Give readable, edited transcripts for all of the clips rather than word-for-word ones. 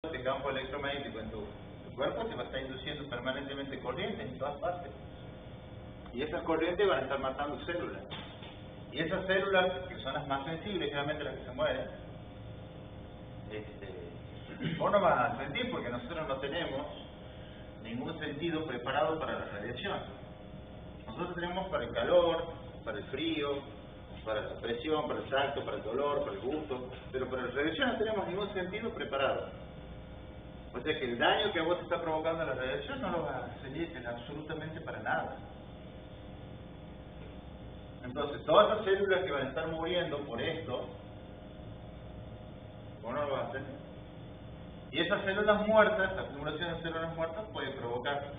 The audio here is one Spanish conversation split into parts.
este campo electromagnético en tu cuerpo te va a estar induciendo permanentemente corrientes en todas partes. Y esas corrientes van a estar matando células. Y esas células, que son las más sensibles, generalmente las que se mueren, vos no vas a sentir porque nosotros no tenemos ningún sentido preparado para la radiación. Nosotros tenemos para el calor, para el frío, para la presión, para el salto, para el dolor, para el gusto, pero para la radiación no tenemos ningún sentido preparado. O sea que el daño que a vos te está provocando la radiación no lo vas a sentir absolutamente para nada. Entonces, todas las células que van a estar muriendo por esto, vos no lo vas a sentir. Y esas células muertas, la acumulación de células muertas puede provocar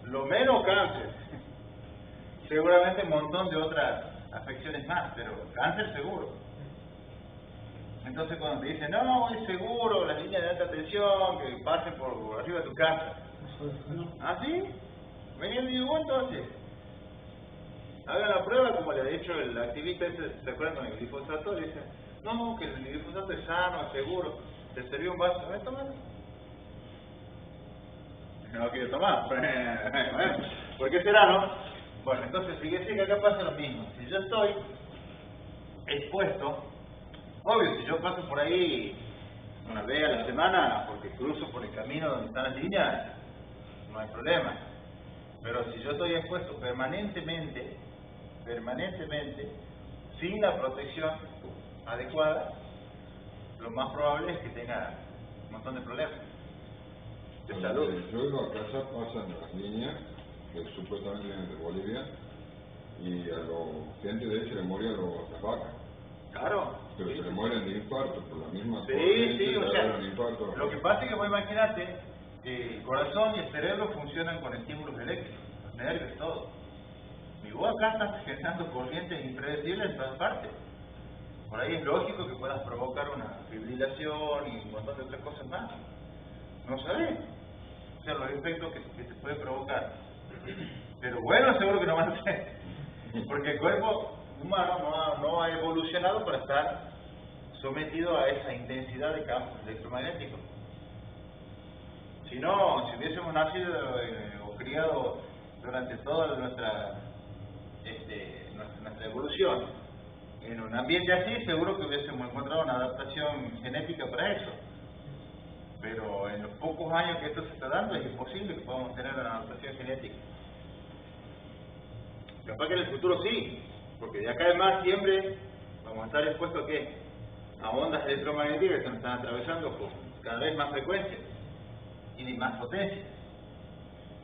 lo menos cáncer, seguramente un montón de otras afecciones más, pero cáncer seguro. Entonces cuando te dicen, no, es seguro, las líneas de alta tensión que pasen por arriba de tu casa. ¿Ah, sí? Vení al vivo entonces. Hagan la prueba como le ha hecho el activista ese, ¿se acuerdan con el glifosato? Le dicen, no, que el glifosato es sano, es seguro. ¿Te sirvió un vaso? ¿Ves, tomalo? No quiero tomar. Bueno, ¿por qué será, no? Bueno, entonces fíjese que acá pasa lo mismo. Si yo estoy expuesto, obvio, si yo paso por ahí una vez a la semana porque cruzo por el camino donde están las líneas, no hay problema. Pero si yo estoy expuesto permanentemente, sin la protección adecuada, lo más probable es que tenga un montón de problemas de salud. Yo iba a casa, pasan las líneas que supuestamente vienen de Bolivia y a la gente de ahí se le morían las vacas. Claro. Pero sí, se le mueren de infarto por la misma sí, o sea, infarto. lo que pasa es que vos imaginate, el corazón y el cerebro funcionan con estímulos eléctricos, los nervios, todo. Y vos acá estás generando corrientes impredecibles en todas partes. Por ahí es lógico que puedas provocar una fibrilación y un montón de otras cosas más. No sabés. O sea, los efectos que te puede provocar. Pero bueno, seguro que no van a ser. Porque el cuerpo humano no ha evolucionado para estar sometido a esa intensidad de campos electromagnéticos. Si no, si hubiésemos nacido o criado durante toda nuestra evolución en un ambiente así, seguro que hubiésemos encontrado una adaptación genética para eso. Pero en los pocos años que esto se está dando es imposible que podamos tener una adaptación genética. Capaz que en el futuro sí, porque de acá además siempre vamos a estar expuestos a ¿qué? A ondas electromagnéticas que nos están atravesando con cada vez más frecuencia y de más potencia.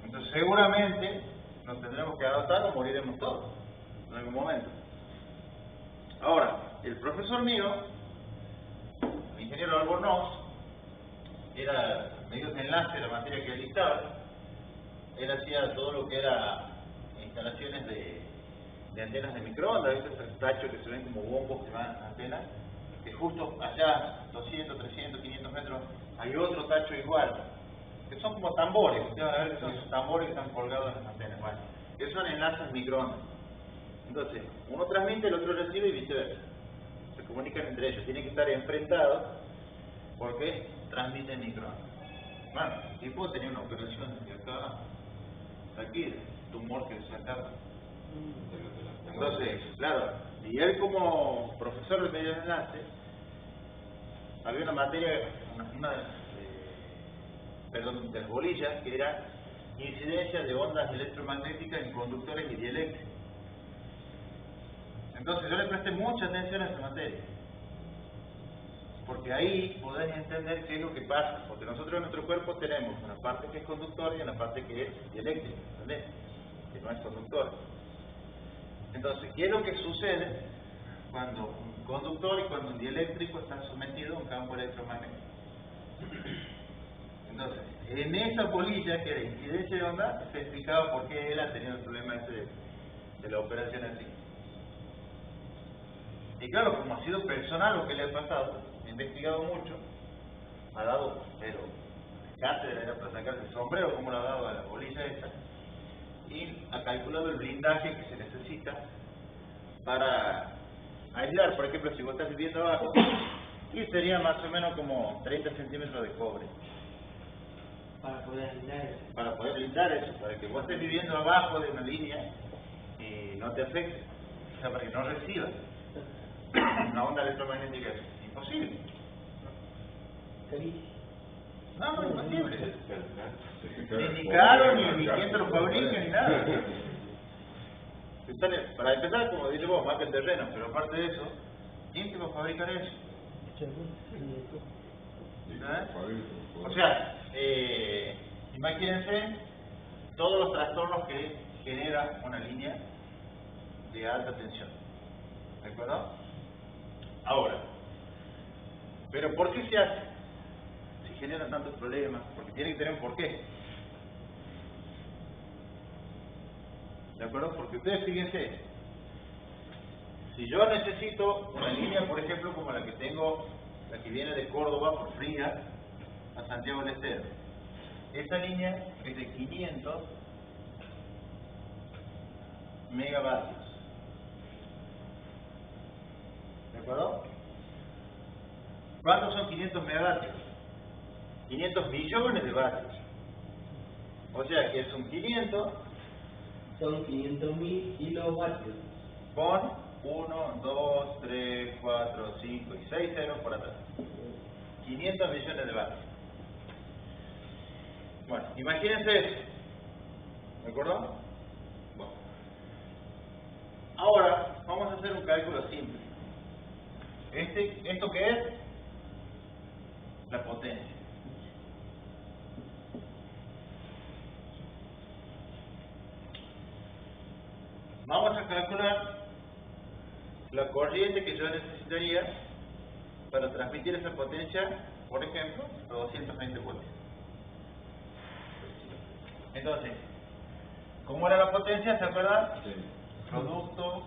Entonces seguramente nos tendremos que adaptar o moriremos todos en algún momento. Ahora, el profesor mío, el ingeniero Albornoz, era medios de enlace, la materia que él dictaba. Él hacía todo lo que era instalaciones de antenas de microondas, esos tachos que se ven como bombos que van a antenas, que justo allá, 200, 300, 500 metros, hay otro tacho igual, que son como tambores, ustedes van a ver que son esos tambores que están colgados en las antenas. Bueno, esos son enlaces microondas. Entonces, uno transmite, el otro recibe y viceversa. Se comunican entre ellos, tienen que estar enfrentados porque transmiten microondas. Bueno, el tipo tenía una operación de acá, aquí, el tumor que le sacaba. Entonces, claro, y él como profesor de medios de enlace, había una materia, de las bolillas, que era incidencia de ondas electromagnéticas en conductores y dieléctricos. Entonces yo le presté mucha atención a esa materia, porque ahí podés entender qué es lo que pasa, porque nosotros en nuestro cuerpo tenemos una parte que es conductora y una parte que es dieléctrica, ¿entendés? Que no es conductora. Entonces, ¿qué es lo que sucede cuando un conductor y cuando un dieléctrico están sometidos a un campo electromagnético? Entonces, en esa bolilla que era incidencia de onda, se explicaba por qué él ha tenido el problema ese de la operación así. Y claro, como ha sido personal lo que le ha pasado, ha investigado mucho, ha dado, pero cátedra era para sacarse el sombrero como le ha dado a la bolilla esa, y ha calculado el blindaje que se necesita para aislar. Por ejemplo, si vos estás viviendo abajo, y sería más o menos como 30 centímetros de cobre. Para poder blindar eso, para que vos estés viviendo abajo de una línea y no te afecte, o sea, para que no recibas una onda electromagnética. Es imposible. No, es imposible. Ni caro, ni quien te lo fabrica, ni nada. Para empezar, como dices vos, marca el terreno, pero aparte de eso, ¿quién te va a fabricar eso? O sea, imagínense todos los trastornos que genera una línea de alta tensión. ¿De acuerdo? Ahora, ¿pero por qué se hace? Si generan tantos problemas, porque tiene que tener un porqué. ¿De acuerdo? Porque ustedes fíjense, si yo necesito una línea, por ejemplo, como la que tengo, la que viene de Córdoba por Fría a Santiago del Estero, esta línea es de 500 megavatios. ¿De acuerdo? ¿Cuántos son 500 megavatios? 500 millones de vatios. O sea que son 500. Son 500.000 kilovatios. Con 1, 2, 3, 4, 5 y 6 ceros por atrás. 500 millones de vatios. Bueno, imagínense eso. ¿De acuerdo? Bueno. Ahora vamos a hacer un cálculo simple. ¿Esto qué es? La potencia. Vamos a calcular la corriente que yo necesitaría para transmitir esa potencia, por ejemplo, a 220 voltios. Entonces, ¿cómo era la potencia? ¿Se acuerdan? Sí. Producto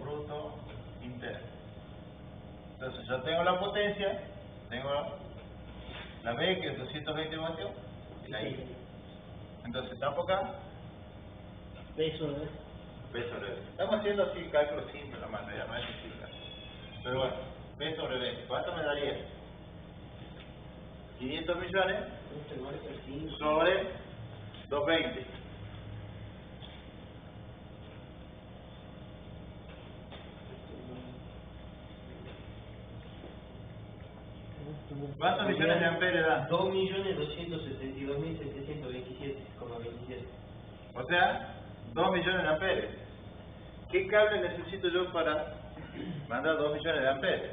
bruto interno. Entonces, yo tengo la potencia, tengo la B, que es 220 voltios, y la I. Entonces, tapo acá. Peso, ¿no? P sobre B. Estamos haciendo así cálculo simple, nomás, no es difícil. Pero bueno, P sobre B. ¿Cuánto me daría? 500 millones sobre 220. ¿Cuántos millones de amperes da? 2.272.727,27. O sea, 2 millones de amperes. ¿Qué cable necesito yo para mandar 2 millones de amperes?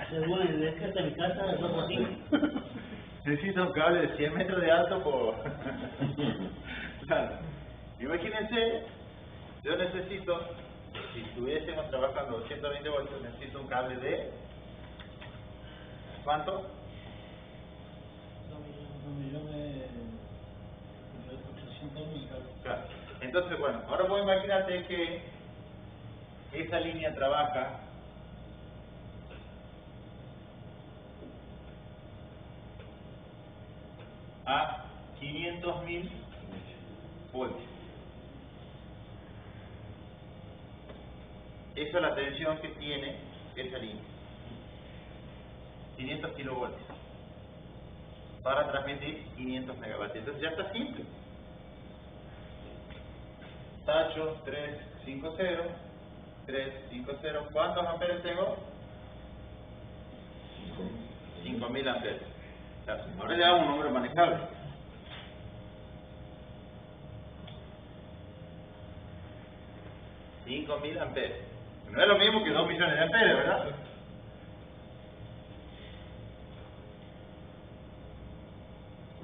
Según el descarta de mi casa, 2x5. Necesito un cable de 100 metros de alto por... Claro. Imagínense, yo necesito, si estuviésemos trabajando 220 voltios, necesito un cable de... ¿Cuánto? 2.800.000. Claro. Entonces, bueno, ahora vos imagínate que esa línea trabaja a 500.000 voltios. Esa es la tensión que tiene esa línea. 500 kilovoltios. Para transmitir 500 megavatios. Entonces ya está simple. Tacho 350, 350. ¿Cuántos amperes tengo? 5.000 amperes. Claro, ahora le damos un número manejable. 5.000 amperes. No es lo mismo que 2 millones de amperes, ¿verdad?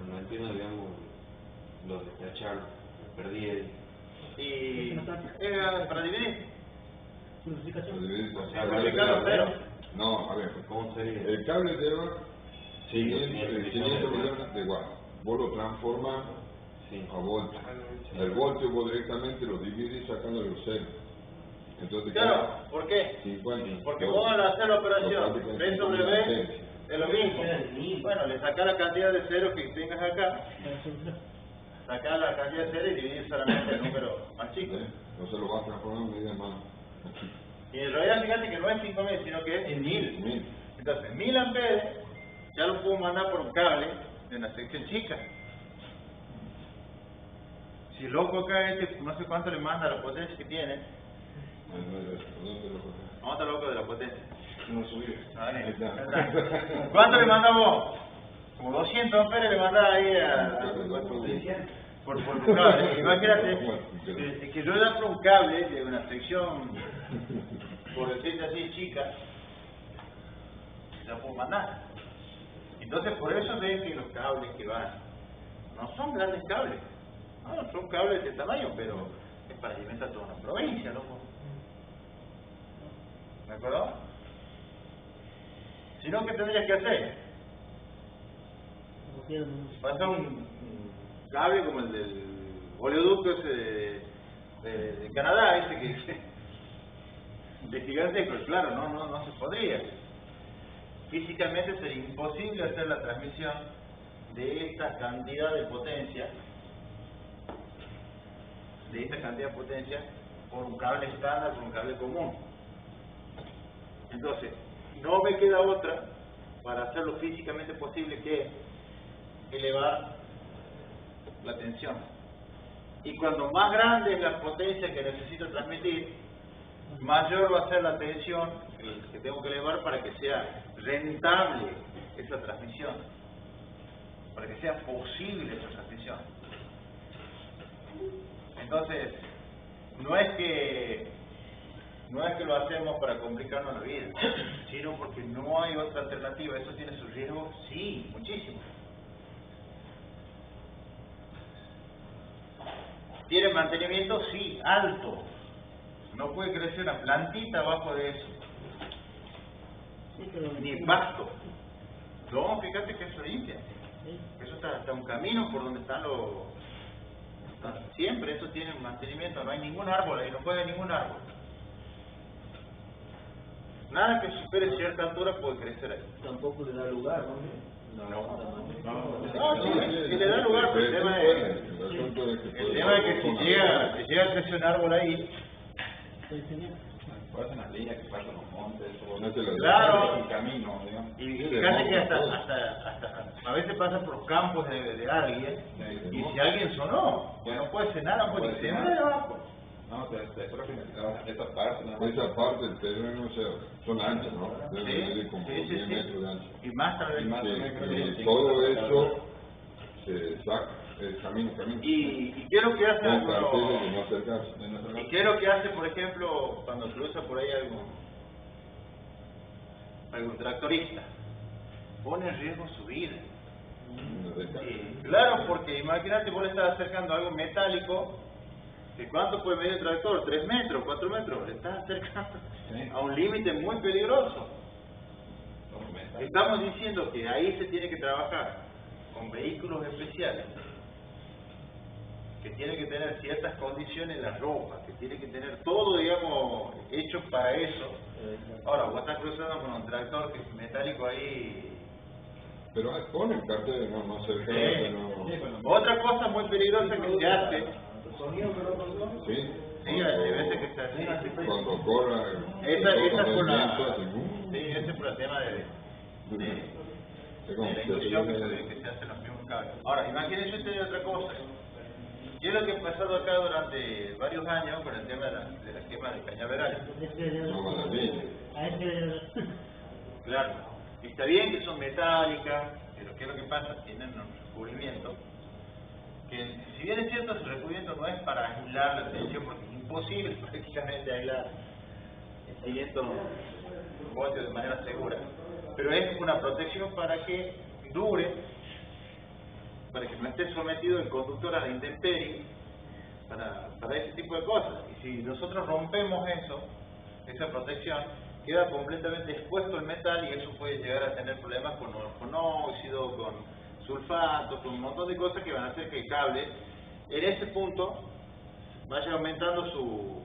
No entiendo, digamos, lo de tachar, perdí el... Y para dividir. Simplificación. O sea, multiplicarlo cero. No, a ver, ¿Cómo sería? el cable lleva Sí, 500 millones de watts. Vos lo transformas Sí. a voltios. Sí. El voltio vos directamente lo divides sacándole los ceros. Entonces Claro, ¿por qué? 50. Porque vos al hacer la operación B sobre B es lo mismo. Bueno, le sacás la cantidad de ceros que tengas acá, sacás la cantidad de ceros y dividir solamente el número más chico. Entonces lo vas transformando en medida más chica. Y en realidad fíjate que no es 5.000, sino que es 1.000. 1000. Entonces, 1.000 amperes ya lo puedo mandar por un cable de una sección chica. Si el loco acá no sé cuánto le manda la potencia que tiene, vamos a estar loco de la potencia. No subí. Ahí ¿cuánto le manda vos? Como 200 amperes le manda ahí por un cable. Imagínate que yo le por un cable de una sección, por decirte así, chica, la puedo mandar. Entonces por eso ven que los cables que van no son grandes cables, no, son cables de este tamaño, pero es para alimentar toda una provincia, loco. ¿Me acuerdo? Si no, ¿qué tendrías que hacer? Pasa un cable como el del oleoducto ese de Canadá, ese que de gigantesco, claro, no se podría. Físicamente sería imposible hacer la transmisión de esta cantidad de potencia, por un cable estándar, por un cable común. Entonces, no me queda otra para hacerlo físicamente posible que elevar la tensión. Y cuando más grande es la potencia que necesito transmitir, mayor va a ser la tensión que tengo que elevar para que sea rentable esa transmisión, para que sea posible esa transmisión. Entonces, no es que lo hacemos para complicarnos la vida, sino porque no hay otra alternativa. ¿Eso tiene sus riesgos? Sí, muchísimo. ¿Tiene mantenimiento? Sí, alto. No puede crecer una plantita abajo de eso. Ni pasto. No, fíjate que eso limpia. Eso está hasta un camino por donde están los... Siempre eso tiene mantenimiento. No hay ningún árbol ahí, no puede haber ningún árbol. Nada que supere cierta altura puede crecer ahí. Tampoco le da lugar, ¿no? No, sí le da lugar, pero el tema es que si llega a crecer un árbol ahí, pasan las líneas que pasan los montes, claro, un camino, digamos. Y fíjate que hasta a veces pasa por campos de alguien, y si alguien sonó, pues no puede ser nada, porque se mueve abajo. No, te creo que esa parte del terreno, o sea, son anchas, ¿no? Deben medir como 10 metros de ancho. Y más tal vez. Y todo eso se saca, camino. ¿Y qué es lo que hace con carteles de no acercarse. ¿Y qué es lo que hace, por ejemplo, cuando cruza por ahí algún tractorista? Pone en riesgo su vida. Claro, porque imagínate, vos le estás acercando algo metálico. ¿Cuánto puede medir el tractor? 3 metros, 4 metros. Le estás acercando a un límite muy peligroso. Estamos diciendo que ahí se tiene que trabajar con vehículos especiales, que tiene que tener ciertas condiciones en la ropa, que tiene que tener todo, digamos, hecho para eso. Ahora, vos estás cruzando con un tractor que es metálico ahí. Pero pone el cartel de no acercarse, no... Otra cosa muy peligrosa que se hace... Sí, hay veces que está así. Cuando corra... Esa es por la... Sí, ese es por el tema de la inducción que se hace en los mismos cables. Ahora, imagínense ustedes otra cosa. ¿Qué es lo que ha pasado acá durante varios años con el tema de la quema de cañaverales? Claro, está bien que son metálicas, pero ¿qué es lo que pasa? Tienen un recubrimiento, que si bien es cierto, ese recubrimiento no es para aislar la tensión, porque es imposible prácticamente aislar estos voltios de manera segura, pero es una protección para que dure, para que no esté sometido el conductor a la intemperie, para ese tipo de cosas. Y si nosotros rompemos esa protección, queda completamente expuesto el metal y eso puede llegar a tener problemas con óxido, con sulfato, con un montón de cosas que van a hacer que el cable en ese punto vaya aumentando su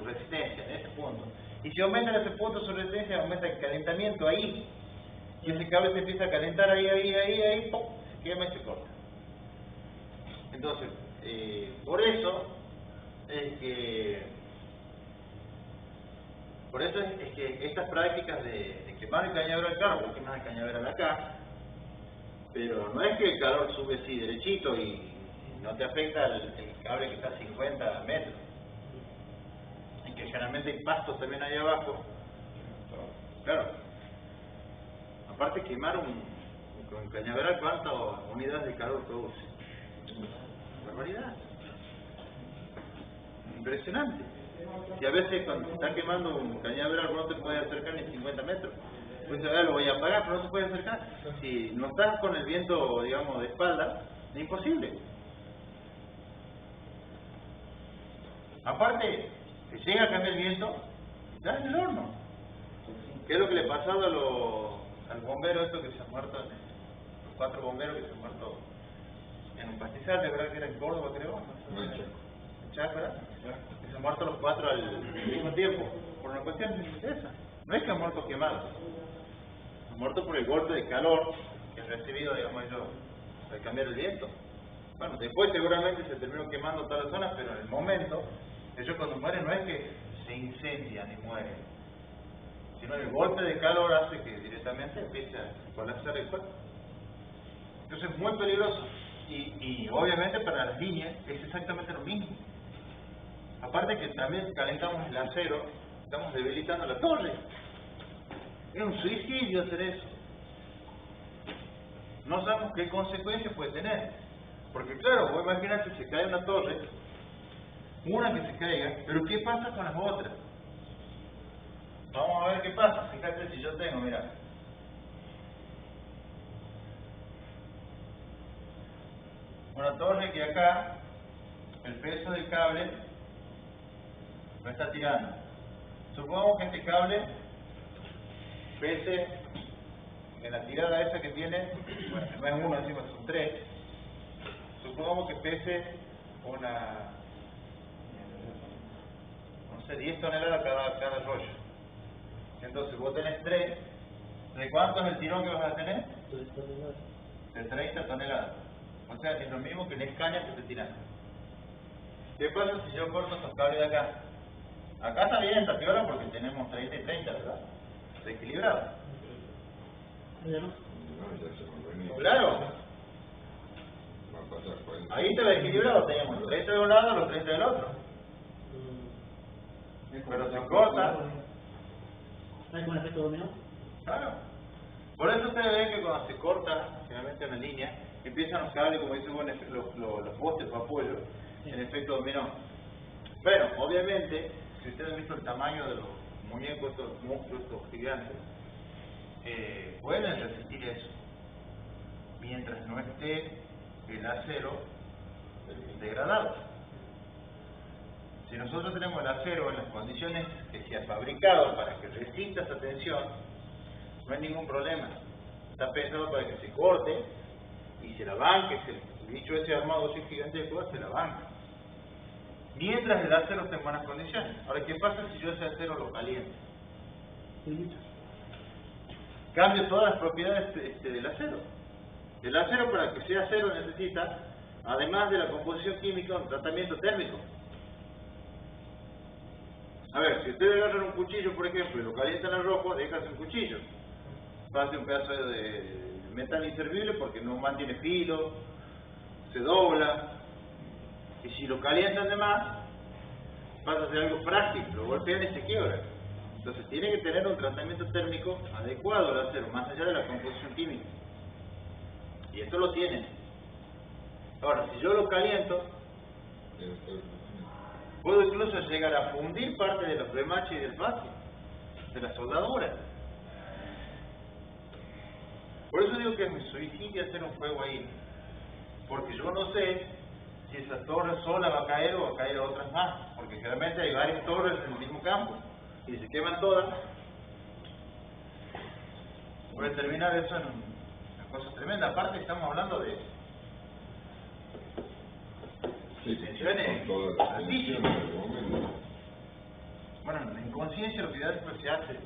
resistencia en ese punto. Y si aumenta en ese punto su resistencia, aumenta el calentamiento ahí. Y ese cable se empieza a calentar ahí, ¡pum!, se quema y se corta. Entonces, por eso es que estas prácticas de quemar el cañaveral, claro, vos quemás el cañaveral acá, pero no es que el calor sube así derechito y no te afecta el cable que está a 50 metros. Y que generalmente hay pastos también ahí abajo. Claro. Aparte quemar con cañaveral, ¿cuántas unidades de calor produce? Barbaridad. Impresionante. Y a veces cuando se está quemando un cañaveral no te puedes acercar ni 50 metros. Pues lo voy a apagar, pero no se puede acercar. Si no estás con el viento, digamos, de espalda, es imposible. Aparte, si llega a cambiar el viento, ya en el horno. ¿Qué es lo que le ha pasado al bombero esto que se han muerto, los 4 bomberos que se han muerto en un pastizal, de verdad que era en Córdoba, creo? No, en Chaco. ¿En Chaco, verdad? Que se han muerto los 4 al mismo tiempo, por una cuestión de esa. No es que han muerto quemados, han muerto por el golpe de calor que han recibido, digamos, ellos al cambiar el viento. Bueno, después seguramente se terminó quemando toda la zona, pero en el momento, ellos cuando mueren no es que se incendian y mueren, sino el golpe de calor hace que directamente empiece a colapsar el cuerpo. Entonces es muy peligroso. Y obviamente para las líneas es exactamente lo mismo. Aparte que también calentamos el acero, estamos debilitando la torre. Es un suicidio hacer eso. No sabemos qué consecuencias puede tener. Porque claro, vos imaginate, se cae una torre, una que se caiga, pero ¿qué pasa con las otras? Vamos a ver qué pasa. Fíjate si yo tengo, mira. Una torre que acá, el peso del cable lo está tirando. Supongamos que este cable pese, en la tirada esa que tiene, bueno, no es uno, encima son 3. Supongamos que pese una, no sé, 10 toneladas cada rollo. Entonces vos tenés 3. ¿De cuánto es el tirón que vas a tener? De 30 toneladas. O sea, es lo mismo que la escaña que te tiran. ¿Qué pasa si yo corto estos cables de acá? Acá está bien, está piola porque tenemos 30 y 30, ¿verdad? Está equilibrado. No, ya se convenía. Claro. Va a pasar 40. Ahí está equilibrado, teníamos los 30 de un lado, los 30 del otro. Pero se corta. ¿Hay un efecto dominó? Claro. Por eso ustedes ven que cuando se corta, generalmente una línea, empiezan los cables, como dice bueno, los postes o apoyos, en efecto dominó. Bueno, obviamente, si ustedes han visto el tamaño de los muñecos, estos monstruos, estos gigantes, pueden resistir eso, mientras no esté el acero degradado. Si nosotros tenemos el acero en las condiciones que se ha fabricado para que resista esa tensión, no hay ningún problema. Está pensado para que se corte y se la banque, el bicho ese armado así gigantesco se la banca. Mientras el acero está en buenas condiciones. Ahora, ¿qué pasa si yo ese acero lo caliento? Cambio todas las propiedades del acero. El acero, para que sea acero, necesita, además de la composición química, un tratamiento térmico. A ver, si ustedes agarran un cuchillo, por ejemplo, y lo calientan al rojo, dejas un cuchillo. Pasa un pedazo de metal inservible porque no mantiene filo, se dobla. Y si lo calientan de más, pasa a ser algo frágil, lo golpean y se quiebra. Entonces tiene que tener un tratamiento térmico adecuado al acero, más allá de la composición química. Y esto lo tiene. Ahora, si yo lo caliento, puedo incluso llegar a fundir parte de los remaches y del fascio, de la soldadura. Por eso digo que es mi suicidio hacer un fuego ahí, porque yo no sé si esa torre sola va a caer o va a caer a otras más, porque generalmente hay varias torres en el mismo campo, y si se queman todas, puede terminar eso en una cosa tremenda. Aparte estamos hablando de tensiones con todas las altísimas. tensiones del momento. Bueno, en conciencia lo que después se hace,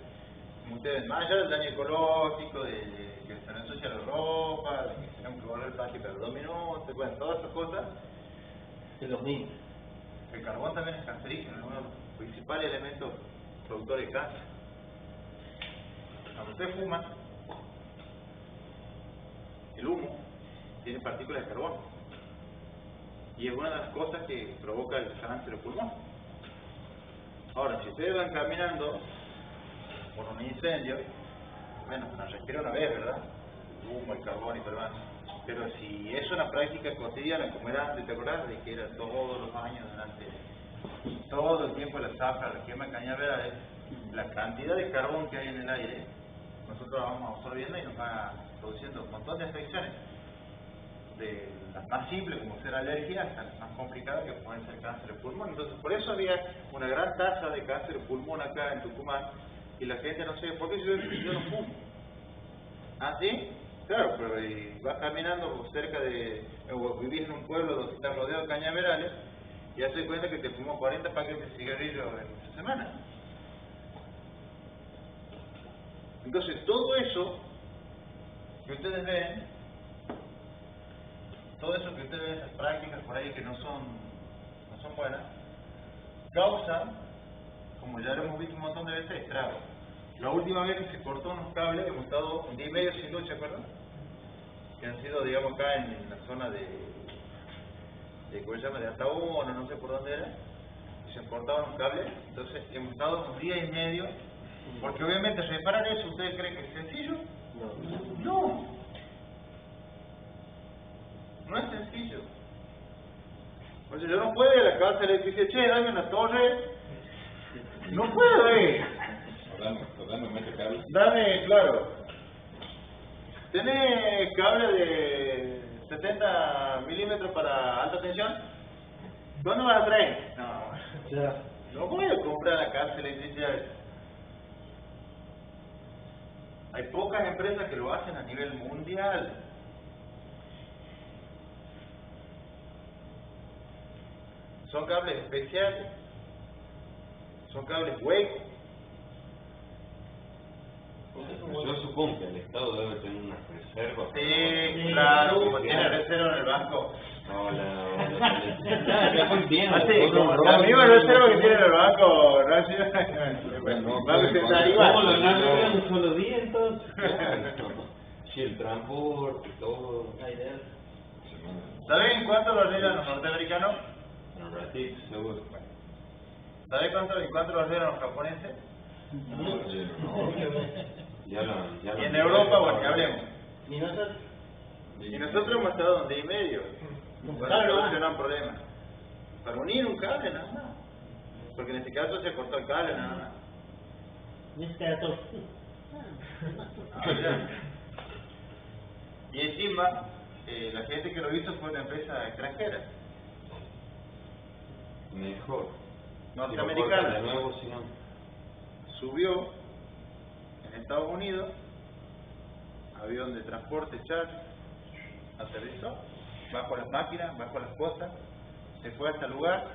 como ustedes, más allá del daño ecológico, de que se nos ensucia la ropa, de que tenemos que volver el tanque cada 2 minutos, bueno, todas esas cosas. Es lo mismo. El carbón también es cancerígeno, es uno de los principales elementos productores de cáncer. cuando ustedes fuman, el humo tiene partículas de carbono y es una de las cosas que provoca el cáncer de pulmón. Ahora, si ustedes van caminando por un incendio, bueno, nos respira una vez, ¿verdad? El humo, el carbón y todo lo demás. Pero si es una práctica cotidiana, como era antes, ¿te acordás? De que era todos los años durante todo el tiempo la zafra, la quema de cañaverales, la cantidad de carbón que hay en el aire, nosotros la vamos absorbiendo y nos va produciendo un montón de afecciones. De las más simples, como ser alergia, hasta las más complicadas, que pueden ser cáncer de pulmón. Entonces, por eso había una gran tasa de cáncer de pulmón acá en Tucumán, y la gente no sé, ¿por qué yo no fumo? ¿Ah, sí? Claro, pero vas caminando cerca de, o vivís en un pueblo donde estás rodeado de cañaverales, y haces cuenta que te fumó 40 paquetes de cigarrillos en una semana. Entonces, todo eso que ustedes ven, esas prácticas por ahí que no son buenas, causan, como ya lo hemos visto un montón de veces, estragos. La última vez que se cortó unos cables, hemos estado un día y medio sin luz, ¿se acuerdan? Que han sido, digamos, acá en la zona de ¿cómo se llama? De Ataúna, no sé por dónde era, y se han cortado unos cables. Entonces hemos estado un día y medio, porque obviamente reparar eso, ¿ustedes creen que es sencillo? No. No es sencillo. O sea, yo no puedo ir a la casa y le dice, che, dame una torre. No puedo, Totalmente cable. Dame, claro. ¿Tenés cable de 70 milímetros para alta tensión? ¿Cuándo vas a traer? No puedo comprar la casa electricidad. Hay pocas empresas que lo hacen a nivel mundial. Son cables especiales. Son cables huecos. Yo supongo que el Estado debe tener una reserva. Sí, claro, como tiene reserva en el banco. La misma reserva que tiene en el banco, Horacio. Va a pensar igual. ¿Cómo lo ganan en un solo día entonces? Sí, el transporte, todo. ¿Saben cuánto lo arreglan los norteamericanos? En un ratito, seguro. ¿Saben cuánto lo arreglan los japoneses? Ya lo Y en Europa, bueno, que hablemos. ¿Y Y nosotros hemos estado un día y medio para solucionar problemas. Para unir un cable nada más. Porque en este caso se cortó el cable nada más. Y encima, la gente que lo hizo fue una empresa extranjera, mejor. norteamericana. De nuevo, si no. Subió en Estados Unidos, avión de transporte Charlie, aterrizó, bajo las máquinas, bajo las cosas, se fue hasta el lugar,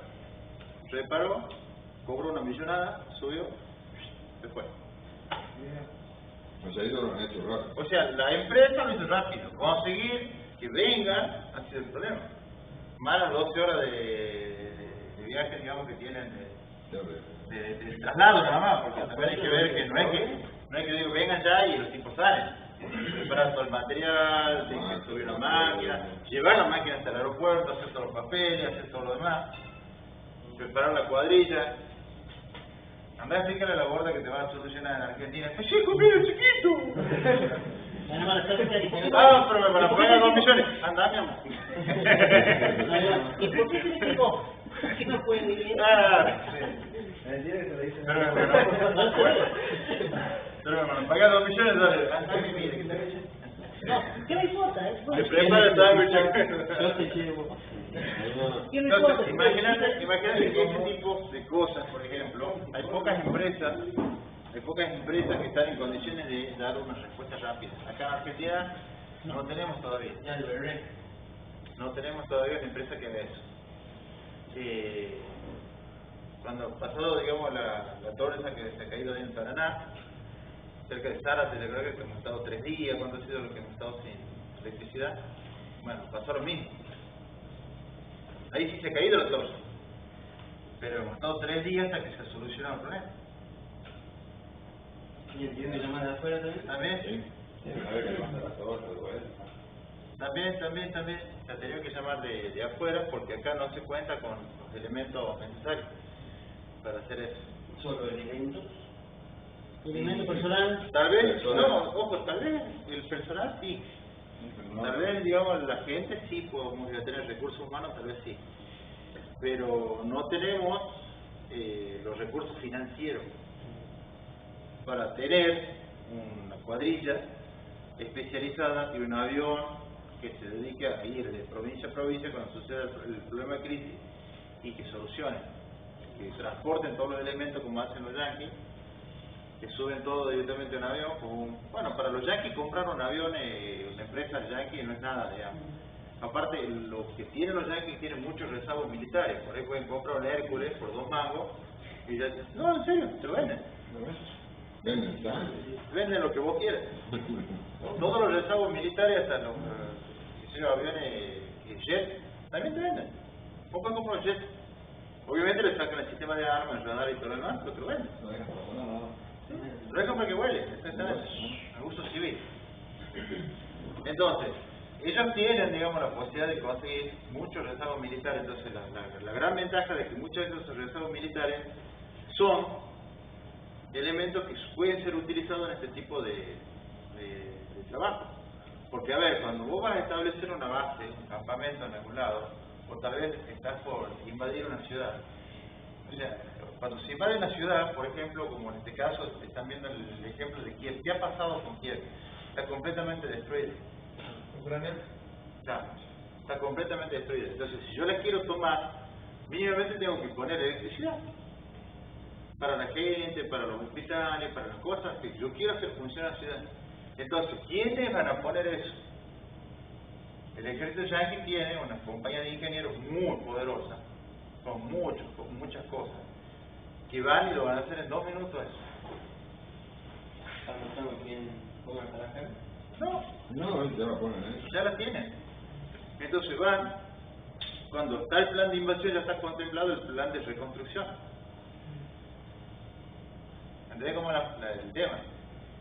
reparó, cobró una millonada, subió, se fue. Pues ahí lo han hecho rápido. O sea, la empresa lo hizo rápido. Conseguir que vengan ha sido el problema. Más las 12 horas de viaje, digamos, que tienen de traslado nada más, porque también hay que ver que no es que digo, vengan ya y los tipos salen. Preparar todo el material, tienen que subir la máquina, llevar la máquina hasta el aeropuerto, hacer todos los papeles, hacer todo lo demás, preparar la cuadrilla. Andá a explicarle a la gorda que te va a solucionar en Argentina. ¡Pues chico, mira, chiquito! Ah, pero me van a pagar 2 millones. Andá, mi amor. ¿Y por qué tiene que vos? ¿Por qué no pueden vivir? Ah, sí. Pero me van a pagar 2 millones de dólares. Andá, mi vida, que te No, ¿qué me importa? Me prepara el sándwich. Yo te llevo. ¿Qué me importa? Entonces, imagínate que ese tipo de cosas, por ejemplo, hay pocas empresas que están en condiciones de dar una respuesta rápida. Acá en Argentina no tenemos todavía. No tenemos todavía una empresa que haga eso. Cuando pasó, digamos, la torre esa que se ha caído ahí en Paraná, cerca de Zárate, le creo que hemos estado 3 días, ¿cuánto ha sido lo que hemos estado sin electricidad? Bueno, pasó lo mismo. Ahí sí se ha caído la torre, pero hemos estado 3 días hasta que se solucionó el problema. Y entiendo que llamar de afuera también. También, Sí. A ver qué pasa la torta, güey. también, se ha tenido que llamar de afuera porque acá no se cuenta con los elementos necesarios para hacer eso. Solo elementos. Elemento personal. Tal vez, Personal. no, ojo, tal vez el personal sí. Tal vez, digamos, la gente sí podemos llegar a tener recursos humanos, tal vez sí. Pero no tenemos los recursos financieros para tener una cuadrilla especializada y un avión que se dedique a ir de provincia a provincia cuando suceda el problema de crisis y que solucione, que transporten todos los elementos como hacen los yanquis, que suben todo directamente a un avión. Bueno, para los yanquis comprar un avión, una empresa yanqui no es nada, digamos. Aparte, lo que tienen los yanquis tienen muchos rezagos militares. Por ahí pueden comprar un Hércules por 2 mangos y ya, no, en serio, te lo venden. ¿Lo ves? Venden tanque. Venden lo que vos quieras. Todos los rezagos militares, hasta los aviones y jet, también te venden. Vos puedes comprar un jet. Obviamente le sacan el sistema de armas, el radar y todo lo demás, pero te lo venden. No dejas para poner nada. Lo dejan para que huele, exactamente, a uso civil. Entonces, ellos tienen, digamos, la posibilidad de conseguir muchos rezagos militares. Entonces, la gran ventaja de que muchos de esos rezagos militares son elementos que pueden ser utilizados en este tipo de trabajo. Porque, a ver, cuando vos vas a establecer una base, un campamento en algún lado, o tal vez estás por invadir una ciudad, o sea, cuando se invade una ciudad, por ejemplo, como en este caso, están viendo el ejemplo de Kiev. ¿Qué ha pasado con Kiev? Está completamente destruida. Ucrania. Está completamente destruida. Entonces, si yo la quiero tomar, mínimamente tengo que poner electricidad para la gente, para los hospitales, para las cosas que yo quiero hacer funcionar la ciudad. Entonces, ¿quiénes van a poner eso? El ejército yanqui tiene una compañía de ingenieros muy poderosa, con muchas cosas, que van y lo van a hacer en 2 minutos eso. ¿Estás mostrando quién ponga el carácter? No, No, ya lo ponen eso. ya la tienen. Entonces van, cuando está el plan de invasión, ya está contemplado el plan de reconstrucción. ¿Entendés cómo el tema?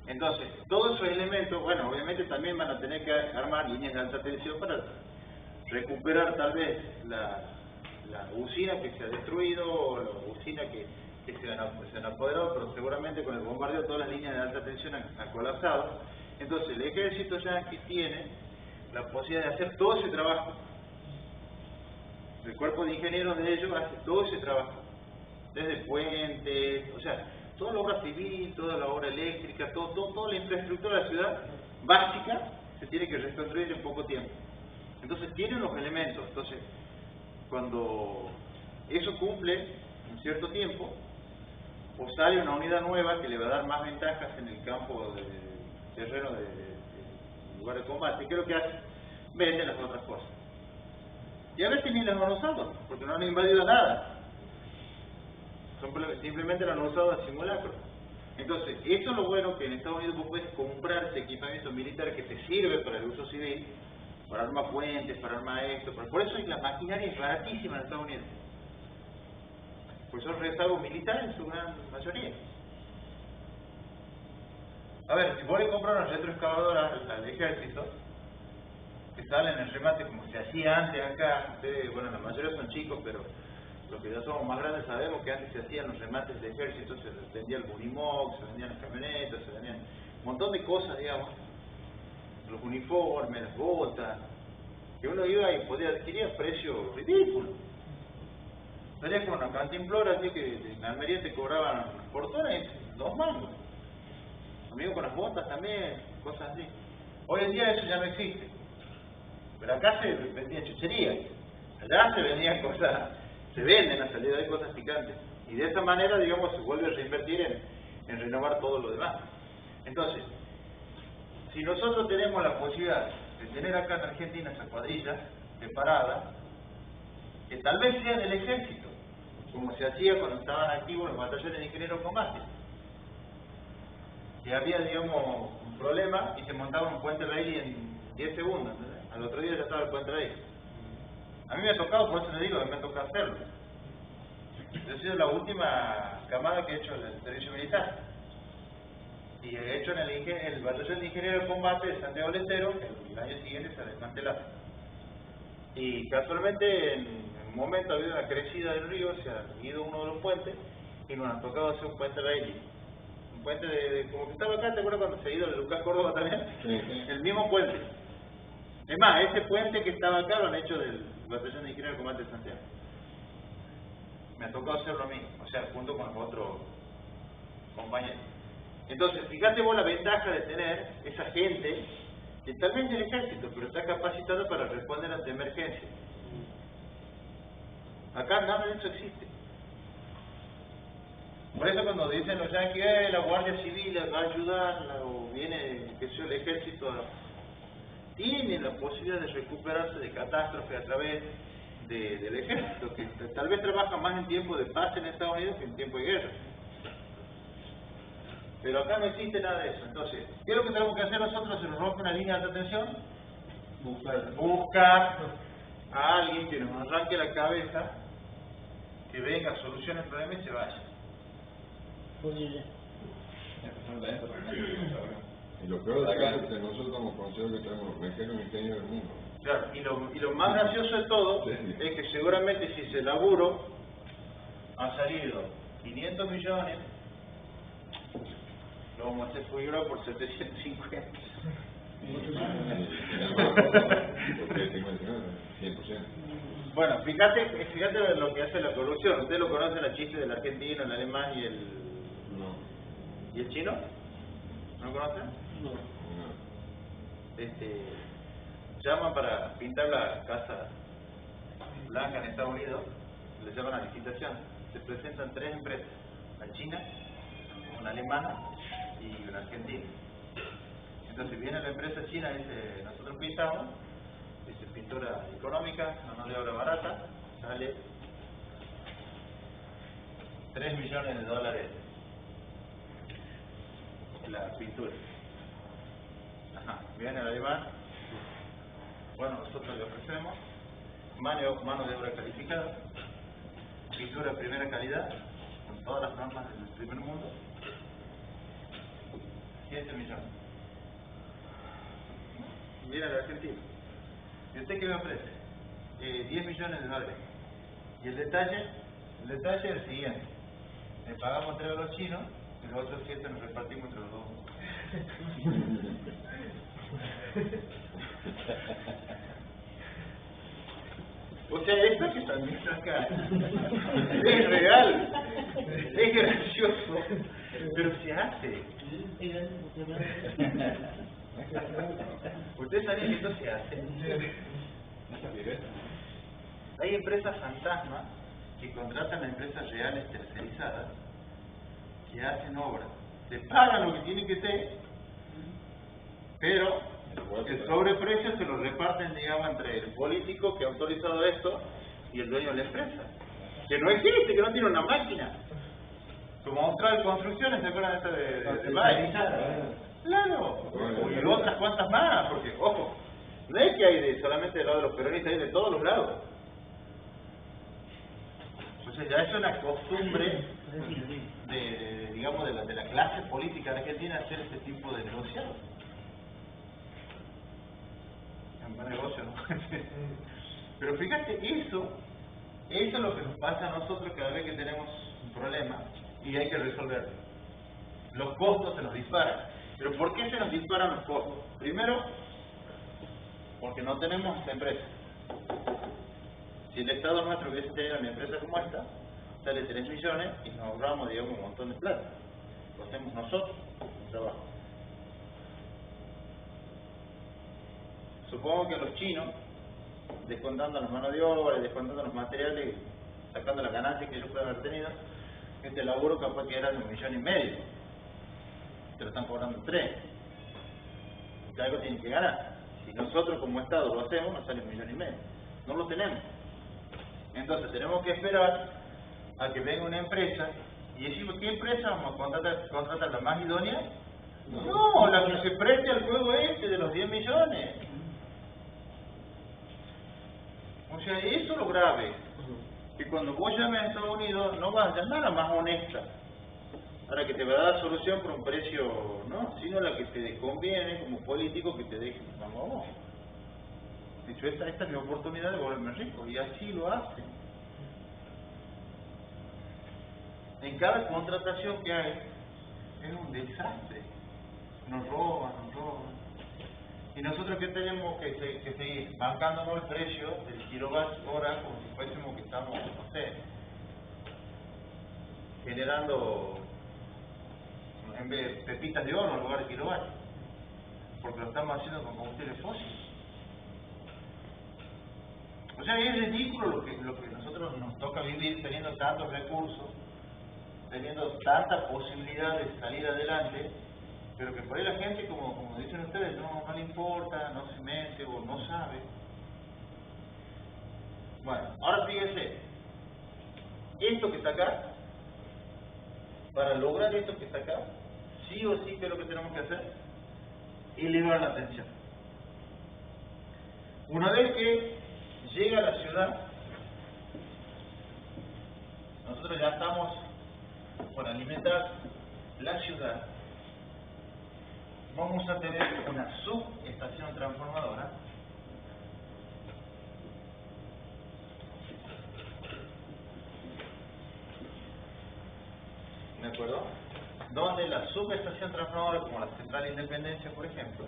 Entonces, todos esos elementos, bueno, obviamente también van a tener que armar líneas de alta tensión para recuperar tal vez la usina que se ha destruido o la usina que se han apoderado, pero seguramente con el bombardeo todas las líneas de alta tensión han colapsado. Entonces, el ejército yanqui tiene la posibilidad de hacer todo ese trabajo. El cuerpo de ingenieros de ellos hace todo ese trabajo, desde puentes, o sea, toda la obra civil, toda la obra eléctrica, toda la infraestructura de la ciudad básica se tiene que reconstruir en poco tiempo. Entonces tienen los elementos. Entonces, cuando eso cumple un cierto tiempo, o sale una unidad nueva que le va a dar más ventajas en el campo de terreno de lugar de combate, ¿qué es lo que hace? Venden las otras cosas. Y a veces ni las han usado, porque no han invadido nada. Simplemente lo han usado a simulacro. Entonces, esto es lo bueno, que en Estados Unidos vos puedes comprar ese equipamiento militar que te sirve para el uso civil, para armar puentes, para armar esto. Por eso la maquinaria es baratísima en Estados Unidos. Pues son rezagos militares en su gran mayoría. A ver, si vos le compras una retroexcavadora al ejército, que salen en el remate como se hacía antes acá, ustedes, bueno, la mayoría son chicos, pero los que ya somos más grandes sabemos que antes se hacían los remates de ejército, se vendía el Bunimox, se vendían las camionetas, se vendían un montón de cosas, digamos, los uniformes, las botas, que uno iba y podía adquirir a precio ridículo. Salías con una cantimplora así que en Almería te cobraban portones 2 mangos. Amigos con las botas también, cosas así. Hoy en día eso ya no existe. Pero acá se vendían chucherías. Allá se vendían cosas, se venden a salida de cosas picantes. Y de esa manera, digamos, se vuelve a reinvertir en renovar todo lo demás. Entonces, si nosotros tenemos la posibilidad de tener acá en Argentina esa cuadrilla preparada, que tal vez sea del ejército, como se hacía cuando estaban activos los batallones de ingenieros de combate, que había, digamos, un problema y se montaba un puente rail en 10 segundos, ¿entendés? Al otro día ya estaba el puente rail. A mí me ha tocado, por eso le digo que me ha tocado hacerlo. Yo he sido la última camada que he hecho el servicio militar. Y de hecho, en el batallón de ingenieros de combate de Santiago del Estero, el año siguiente se desmanteló. Y casualmente, en un momento ha habido una crecida del río, se ha ido uno de los puentes y nos ha tocado hacer un puente Bailey. Un puente como que estaba acá, ¿te acuerdas cuando se ha ido el Lucas Córdoba también? Sí. El mismo puente. Es más, ese puente que estaba acá lo han hecho del batallón de ingenieros de combate de Santiago. Me ha tocado hacerlo a mí, o sea, junto con los otros compañeros. Entonces, fíjate vos la ventaja de tener esa gente que tal vez del ejército, pero está capacitada para responder ante emergencias. Acá nada de eso existe. Por eso cuando dicen los yanquis, la Guardia Civil va a ayudarla, o viene, qué sé yo, el ejército, tienen la posibilidad de recuperarse de catástrofes a través del ejército, que tal vez trabaja más en tiempo de paz en Estados Unidos que en tiempo de guerra. Pero acá no existe nada de eso. Entonces, ¿qué es lo que tenemos que hacer nosotros si nos rompe una línea de alta tensión? Buscar a alguien que nos arranque la cabeza, que venga, solucione el problema y se vaya. Posible. Y lo peor de acá es que nosotros estamos considerados que tenemos los mejores ingenieros del mundo. Claro, y lo más gracioso de todo es que seguramente si ese laburo ha salido 500 millones, lo vamos a hacer figura por 750. Porque tengo el 100%. Bueno, fíjate lo que hace la corrupción. Ustedes lo conocen, el chiste del argentino, el alemán y el chino. ¿No lo conocen? No. Llaman para pintar la Casa Blanca en Estados Unidos, le llaman a licitación. Se presentan 3 empresas: la china, una alemana y una argentina. Entonces viene la empresa china y dice: nosotros pintamos, dice pintura económica, mano de obra barata, sale $3 millones la pintura. Ajá, viene el alemán: bueno, nosotros le ofrecemos mano de obra calificada, pintura de primera calidad, con todas las normas del primer mundo, 7 millones. Viene el argentino: ¿y usted qué me ofrece? $10 millones. Y el detalle es el siguiente: le pagamos 3 a los chinos y los otros 7 nos repartimos entre los dos. O sea, esto que están viendo acá es real, es gracioso, pero se hace. Ustedes saben que esto se hace. Hay empresas fantasma que contratan a empresas reales tercerizadas que hacen obras, se pagan lo que tiene que ser, pero el sobreprecio se lo reparten, digamos, entre el político que ha autorizado esto y el dueño de la empresa, que no existe, que no tiene una máquina. Como Austral Construcciones, ¿se acuerdan de esta de Baez? Claro, y otras cuantas más, porque, ojo, no es que hay solamente del lado de los peronistas, hay de todos los lados. O sea, ya es una costumbre digamos, de la clase política argentina hacer este tipo de negociados. Es un buen negocio, ¿no? Pero fíjate, eso es lo que nos pasa a nosotros cada vez que tenemos un problema y hay que resolverlo. Los costos se nos disparan. ¿Pero por qué se nos disparan los costos? Primero, porque no tenemos esta empresa. Si el Estado nuestro hubiese tenido una empresa como esta, sale 3 millones y nos ahorramos, digamos, un montón de plata. Lo hacemos nosotros, el trabajo. Supongo que los chinos, descontando las manos de obra, descontando los materiales, sacando las ganancias que ellos pueden haber tenido, este laburo capaz que era de $1,5 millones. Te lo están cobrando 3. Porque algo tienen que ganar. Si nosotros como Estado lo hacemos, nos sale $1,5 millones. No lo tenemos. Entonces tenemos que esperar a que venga una empresa y decimos: ¿qué empresa vamos a contratar la más idónea? No, la que se preste al juego de los 10 millones. O sea, eso es lo grave, que cuando vos llames a Estados Unidos no vas a llamar a la más honesta, Ahora que te va a dar solución por un precio, no, sino la que te conviene como político que te deje, vamos. Dicho, esta es mi oportunidad de volverme rico, y así lo hacen. En cada contratación que hay, es un desastre. Nos roban. Y nosotros que tenemos que seguir bancándonos el precio del kilowatt hora como si fuésemos que estamos, no sé, generando en vez de pepitas de oro en lugar de kilowatt, porque lo estamos haciendo con combustibles fósiles. O sea, es ridículo lo que nosotros nos toca vivir teniendo tantos recursos, teniendo tanta posibilidad de salir adelante, pero que por ahí la gente, como dicen ustedes, no le importa, no se mete o no sabe. Bueno, ahora fíjense, esto que está acá, para lograr esto que está acá, sí o sí, ¿qué es lo que tenemos que hacer? Elevar la tensión. Una vez que llega a la ciudad, nosotros ya estamos por alimentar la ciudad. Vamos a tener una subestación transformadora ¿de acuerdo? Donde la subestación transformadora, como la Central Independencia, por ejemplo,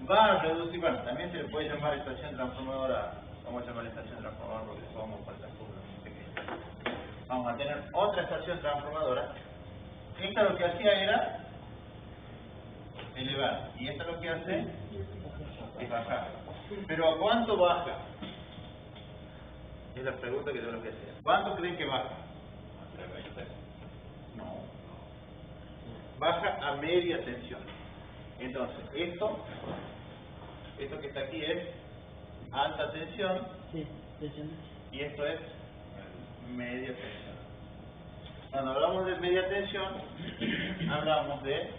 va a reducir, bueno, también se le puede llamar estación transformadora, vamos a llamar estación transformadora porque somos para el fútbol, vamos a tener otra estación transformadora. Esta lo que hacía era elevar, y esta lo que hace es bajar. Pero ¿a cuánto baja? Es la pregunta que yo les voy a hacer. ¿Cuánto creen que baja? No. Baja a media tensión. Entonces, esto que está aquí es alta tensión, Sí, tensión. y esto es media tensión. Cuando hablamos de media tensión, hablamos de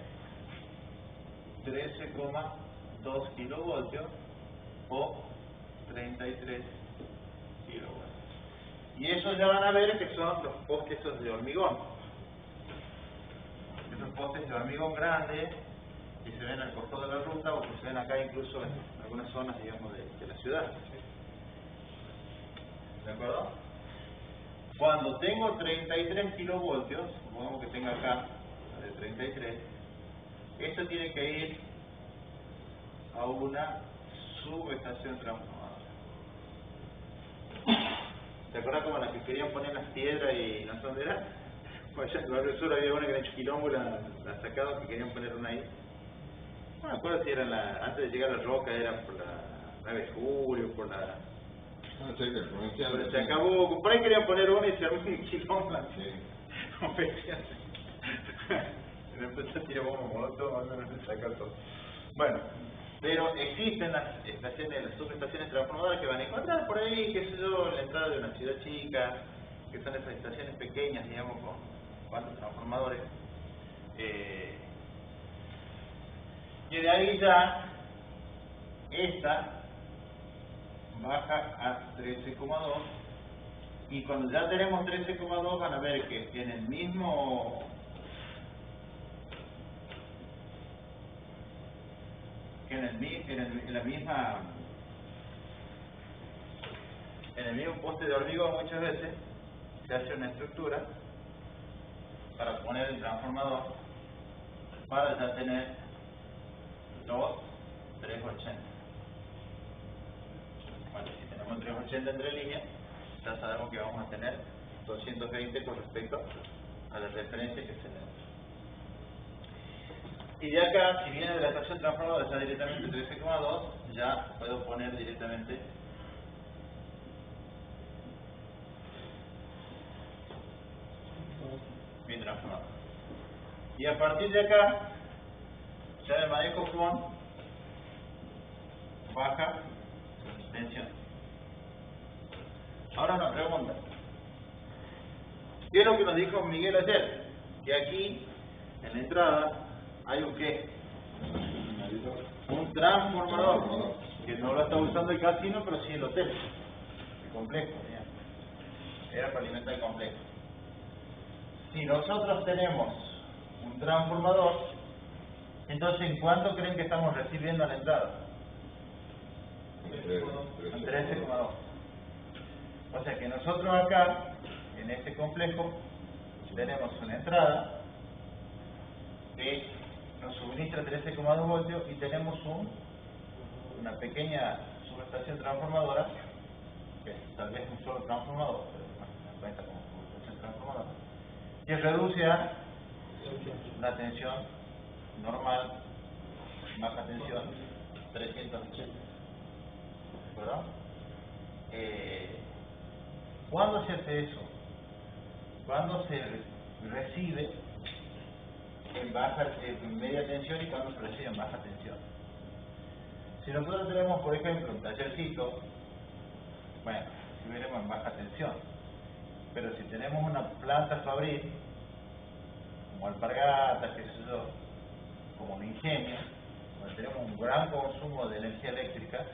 13,2 kilovoltios o 33 kilovatios. Y eso ya van a ver que son los postes de hormigón. Esos postes de hormigón grandes que se ven al costado de la ruta o que se ven acá incluso en algunas zonas, digamos, de la ciudad. ¿De acuerdo? Cuando tengo 33 kilovoltios, supongamos que tenga acá la de 33, esto tiene que ir a una subestación transformadora. ¿Te acuerdas como las que querían poner las piedras y no sé dónde era? Pues allá en el barrio sur había una que era quilombo, la sacaron, que querían poner una ahí. No me acuerdo si era antes de llegar a la Roca, era por la 9 de julio, por la... No sé, que provincial. Pero se acabó, por ahí querían poner una y se armó un quilombo. Sí. Me empezó a tirar bomba molotov, no me saca todo. Bueno, pero existen las estaciones, las subestaciones transformadoras que van a encontrar por ahí, qué sé yo, en la entrada de una ciudad chica, que son esas estaciones pequeñas, digamos, con cuantos transformadores. Y de ahí ya, esta baja a 13,2, y cuando ya tenemos 13,2 van a ver que en el mismo en el mismo poste de hormigón muchas veces se hace una estructura para poner el transformador para ya tener los 380. Bueno, si tenemos 380 entre líneas, ya sabemos que vamos a tener 220 con respecto a la referencia que tenemos. Y de acá, si viene de la estación transformadora ya directamente 13,2, ya puedo poner directamente mi transformador. Y a partir de acá, ya me manejo con baja tensión. Ahora una pregunta. ¿Qué es lo que nos dijo Miguel ayer? Que aquí, en la entrada, hay un ¿qué? Un transformador, que no lo está usando el casino, pero sí el hotel, el complejo, digamos. Era para alimentar el complejo. Si nosotros tenemos un transformador, entonces ¿en cuánto creen que estamos recibiendo a la entrada? En 13,2. O sea que nosotros acá, en este complejo, tenemos una entrada que nos suministra 13,2 voltios y tenemos una pequeña subestación transformadora, que tal vez un solo transformador, pero bueno, cuenta como subestación transformadora, que reduce a una tensión normal, baja tensión, 380. ¿Verdad? ¿Cuándo se hace eso? Cuando se recibe en media tensión y cuando se recibe en baja tensión. Si nosotros tenemos, por ejemplo, un tallercito, bueno, si veremos en baja tensión, pero si tenemos una planta fabril, como Alpargatas, qué sé yo, como un ingenio, donde tenemos un gran consumo de energía eléctrica,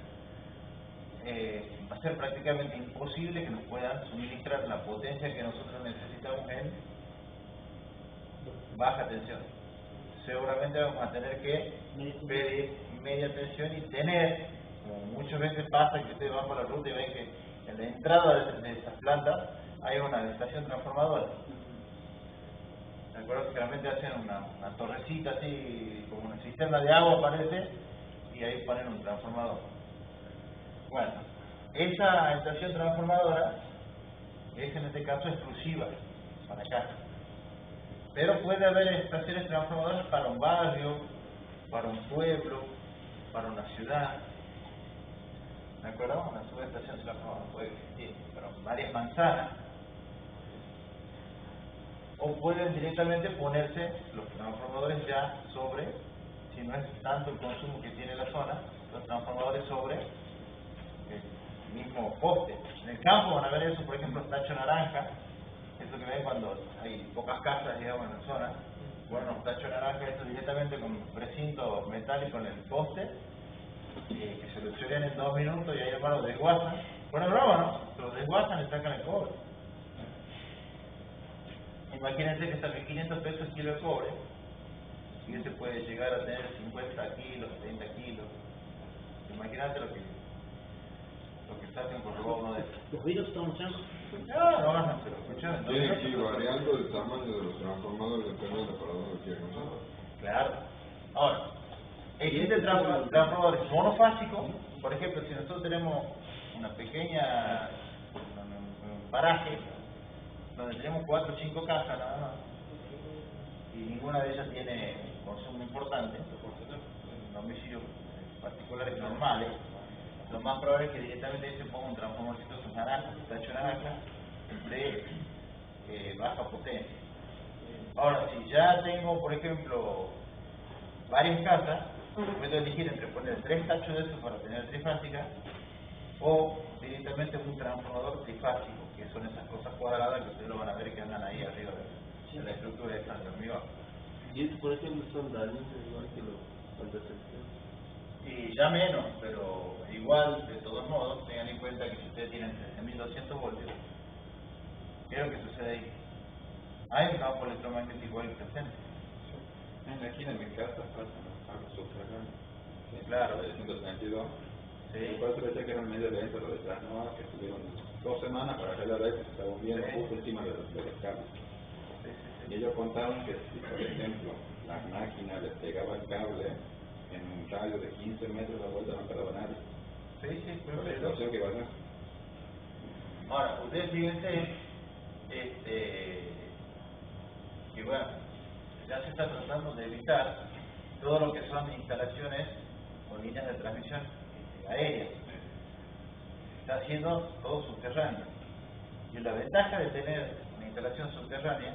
va a ser prácticamente imposible que nos puedan suministrar la potencia que nosotros necesitamos en baja tensión. Seguramente vamos a tener que pedir media tensión y tener, como muchas veces pasa que ustedes van por la ruta y ven que en la entrada de esas plantas hay una estación transformadora. ¿De acuerdo? Que realmente hacen una torrecita así, como una cisterna de agua parece, y ahí ponen un transformador. Bueno, esa estación transformadora es en este caso exclusiva para acá. Pero puede haber estaciones transformadoras para un barrio, para un pueblo, para una ciudad. ¿De acuerdo? Una subestación transformadora puede existir para varias manzanas. O pueden directamente ponerse los transformadores ya sobre, si no es tanto el consumo que tiene la zona, los transformadores sobre el mismo poste. En el campo van a ver eso, por ejemplo, tacho naranja, eso que ven cuando hay pocas casas, digamos, en la zona. Bueno, los tachos naranja, esto directamente con precinto metálico en el poste, que se lo chorean en 2 minutos y ahí hermano lo desguazan. Bueno, broma, ¿no? Lo desguazan y sacan el cobre. Imagínense que sale 500 pesos el kilo de cobre y ese puede llegar a tener 50 kilos, 30 kilos. Imagínate lo que saquen por robar uno de estos. ¿Los vidrios están usando? No, se lo escucharon. Tiene que ir variando el tamaño de los transformadores, depende de para dónde quieren usar. Claro. Ahora, existen transformadores monofásicos. Por ejemplo, si nosotros tenemos una pequeña un paraje donde tenemos 4 o 5 casas nada más y ninguna de ellas tiene consumo importante, en domicilios particulares normales, lo más probable es que directamente se ponga un transformadorcito naranja, tacho naranja, de baja potencia. Ahora, si ya tengo, por ejemplo, varias casas, puedo elegir entre poner 3 tachos de esos para tener trifásica o directamente un transformador trifásico, que son esas cosas cuadradas que ustedes lo van a ver que andan ahí arriba de la estructura de esta de hormigón. Y estos, por ejemplo, son daños igual que los anteriores. Y ya menos, pero igual, de todos modos, tengan en cuenta que si ustedes tienen 13.200 voltios, ¿qué es lo que sucede ahí? Hay un campo electromagnético igual presente. En la esquina de mi casa pasa algo subterráneo. Sí, Claro. De 132. Sí. Y por eso decía que era un medio lento lo de Trasnoa, que estuvieron 2 semanas para arreglar eso, se estaba viendo justo encima de los cables. Y ellos contaban que si, por ejemplo, la máquina les pegaba el cable en un radio de 15 metros a la vuelta no quedaba nadie. Sí, Por la situación que va a ser. Ahora, ustedes fíjense, que bueno, ya se está tratando de evitar todo lo que son instalaciones o líneas de transmisión aérea. Está haciendo todo subterráneo. Y la ventaja de tener una instalación subterránea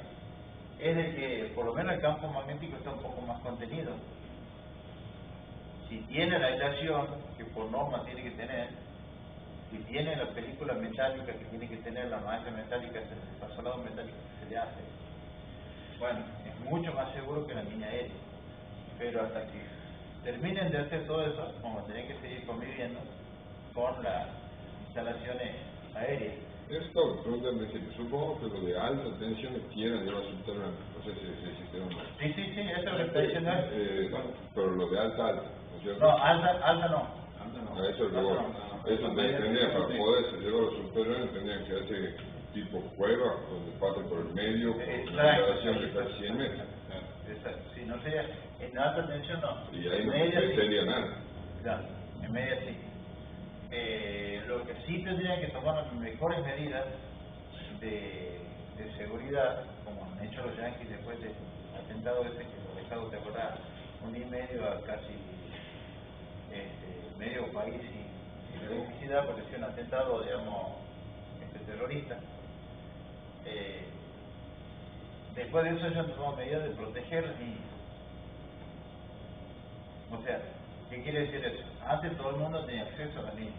es de que por lo menos el campo magnético está un poco más contenido. Si tiene la aislación que por norma tiene que tener, si tiene la película metálica que tiene que tener, la malla metálica, el pasolado metálico que se le hace, bueno, es mucho más seguro que la línea aérea. Pero hasta que terminen de hacer todo eso, vamos a tener que seguir conviviendo con las instalaciones aéreas. Esto, pregunta al principio, supongo que lo de alta tensión quiera llevar subterráneo, no sé si existe o no. Sí, sí, sí, eso es lo que está diciendo él. Pero lo de alta, ¿no es cierto? No, alta no. A eso luego, eso tendría, para poder llevar los subterráneos, tendrían que hacer tipo cueva, donde pase por el medio, con una elevación de casi 100 metros. Exacto, sí, no sería, en alta tensión no. Y ahí En no media sí. sería nada. Claro, en media sí. Lo que sí tendrían que tomar mejores medidas de seguridad, como han hecho los yanquis después del atentado ese que lo dejaron de volar 1 día y medio a casi medio país sin electricidad porque fue un atentado, digamos, terrorista. Después de eso ellos han tomado medidas de proteger los niños. O sea, ¿qué quiere decir eso? Antes todo el mundo tenía acceso a los niños.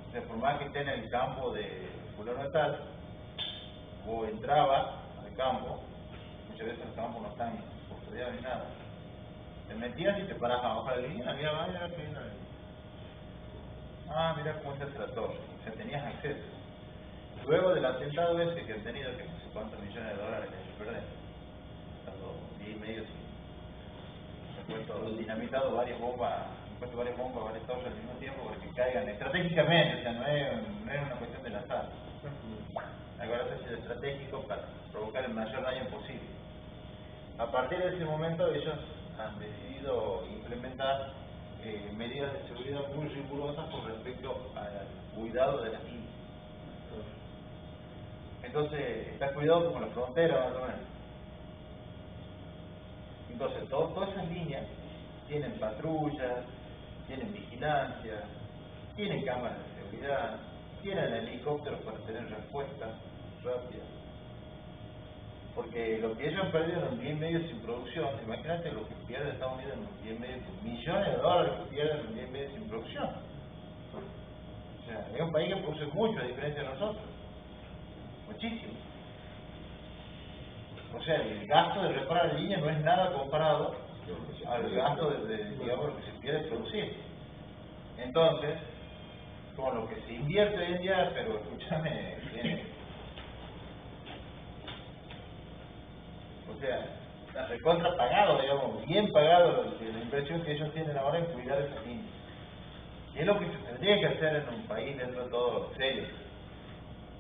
O sea, por más que esté en el campo de fulano tal, o entraba al campo, muchas veces los campos no están custodiados ni nada, te metías y te parabas abajo de la línea, había vaya que viene la línea. Ah, mira cómo se hace la torre, o sea, tenías acceso. Luego del atentado ese que han tenido, que no sé cuántos millones de dólares que hay que perder, estando 10 y medio, se han puesto dinamitado varias bombas, varias torres al mismo tiempo para que caigan estratégicamente, o sea, no es una cuestión del azar. Ahora se hace estratégico para provocar el mayor daño posible. A partir de ese momento ellos han decidido implementar medidas de seguridad muy rigurosas con respecto al cuidado de las líneas. Entonces, está cuidado con la frontera más o menos. Entonces, todas esas líneas tienen patrullas, tienen vigilancia, tienen cámaras de seguridad, tienen helicópteros para tener respuestas rápidas. Porque lo que ellos han perdido en 1 día y medio sin producción, imagínate lo que pierde Estados Unidos en 1 día y medio, millones de dólares que pierden en 1 día y medio sin producción. O sea, es un país que produce mucho a diferencia de nosotros. Muchísimo. O sea, el gasto de reparar líneas no es nada comparado al gasto digamos, lo que se quiere producir. Entonces, con lo que se invierte hoy en día, pero escúchame, o sea, está recontra pagado, digamos, bien pagado la inversión que ellos tienen ahora en cuidar esas líneas. Y es lo que se tendría que hacer en un país dentro de todo serio.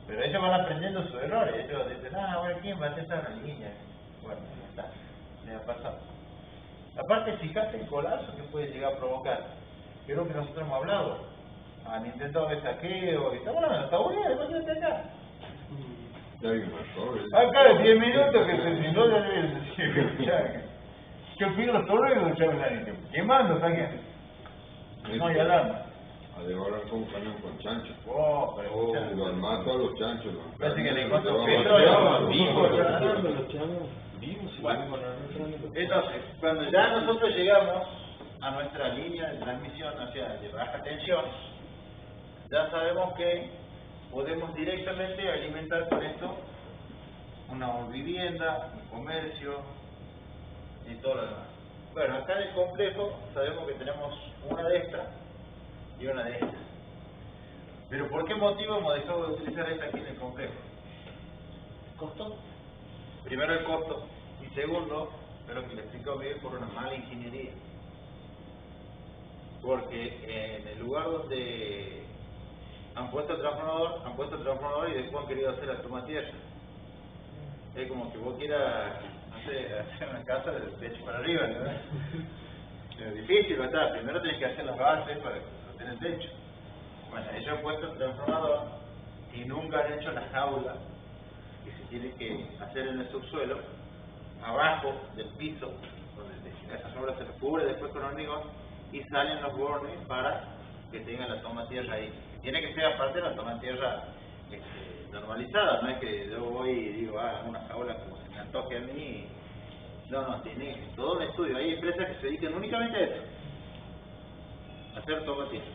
Pero ellos van aprendiendo sus errores, ellos dicen, ahora ¿quién va a atentar una línea? Bueno, ya está, le ha pasado. Aparte, fíjate el colapso que puede llegar a provocar, que es lo que nosotros hemos hablado. Han intentado de saqueo, y estamos hablando de Estados Unidos, imagínate acá. Ya hay una torre. Acá de 10 minutos que se tiró ya debe que pido los torres quemando, ¿está qué? No hay alarma. A devorar con un camión con chanchos. Pero Los mato a los chanchos. parece que le encuentro entonces, cuando ya nosotros llegamos a nuestra línea de transmisión, o sea, de baja tensión, ya sabemos que podemos directamente alimentar con esto una vivienda, un comercio y todo lo demás. Bueno, acá en el complejo sabemos que tenemos una de estas y una de estas. Pero ¿por qué motivo hemos dejado de utilizar esta aquí en el complejo? ¿Costo? Primero el costo y segundo, es lo que le explicó Miguel, por una mala ingeniería. Porque en el lugar donde han puesto el transformador y después han querido hacer la toma tierra. Es como que vos quieras hacer una casa del techo para arriba, ¿no? Es difícil, ¿verdad? Primero tenés que hacer las bases para sostener el techo. Bueno, ellos han puesto el transformador y nunca han hecho la jaula que se tiene que hacer en el subsuelo, abajo del piso, donde esas obras se les cubre después con hormigón y salen los bornes para que tengan la toma tierra ahí. Tiene que ser aparte la toma tierra normalizada, no es que yo voy y digo, hago una jaula como se me antoje a mí. No, tiene todo un estudio. Hay empresas que se dedican únicamente a eso, a hacer toma tierra.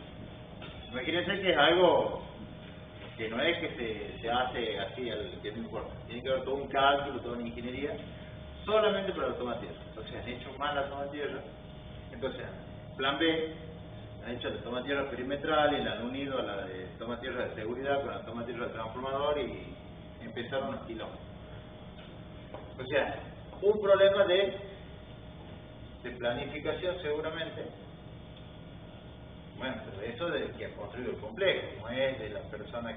Imagínense que es algo que no es que se hace así, que no importa. Tiene que haber todo un cálculo, toda una ingeniería, solamente para la toma tierra. Entonces han hecho mal la toma tierra. Entonces, plan B, han hecho la toma tierra perimetral y la han unido a la de toma tierra de seguridad con la toma tierra de transformador y empezaron los kilómetros. O sea, un problema de planificación seguramente. Bueno, pero eso de quien ha construido el complejo, no es de la persona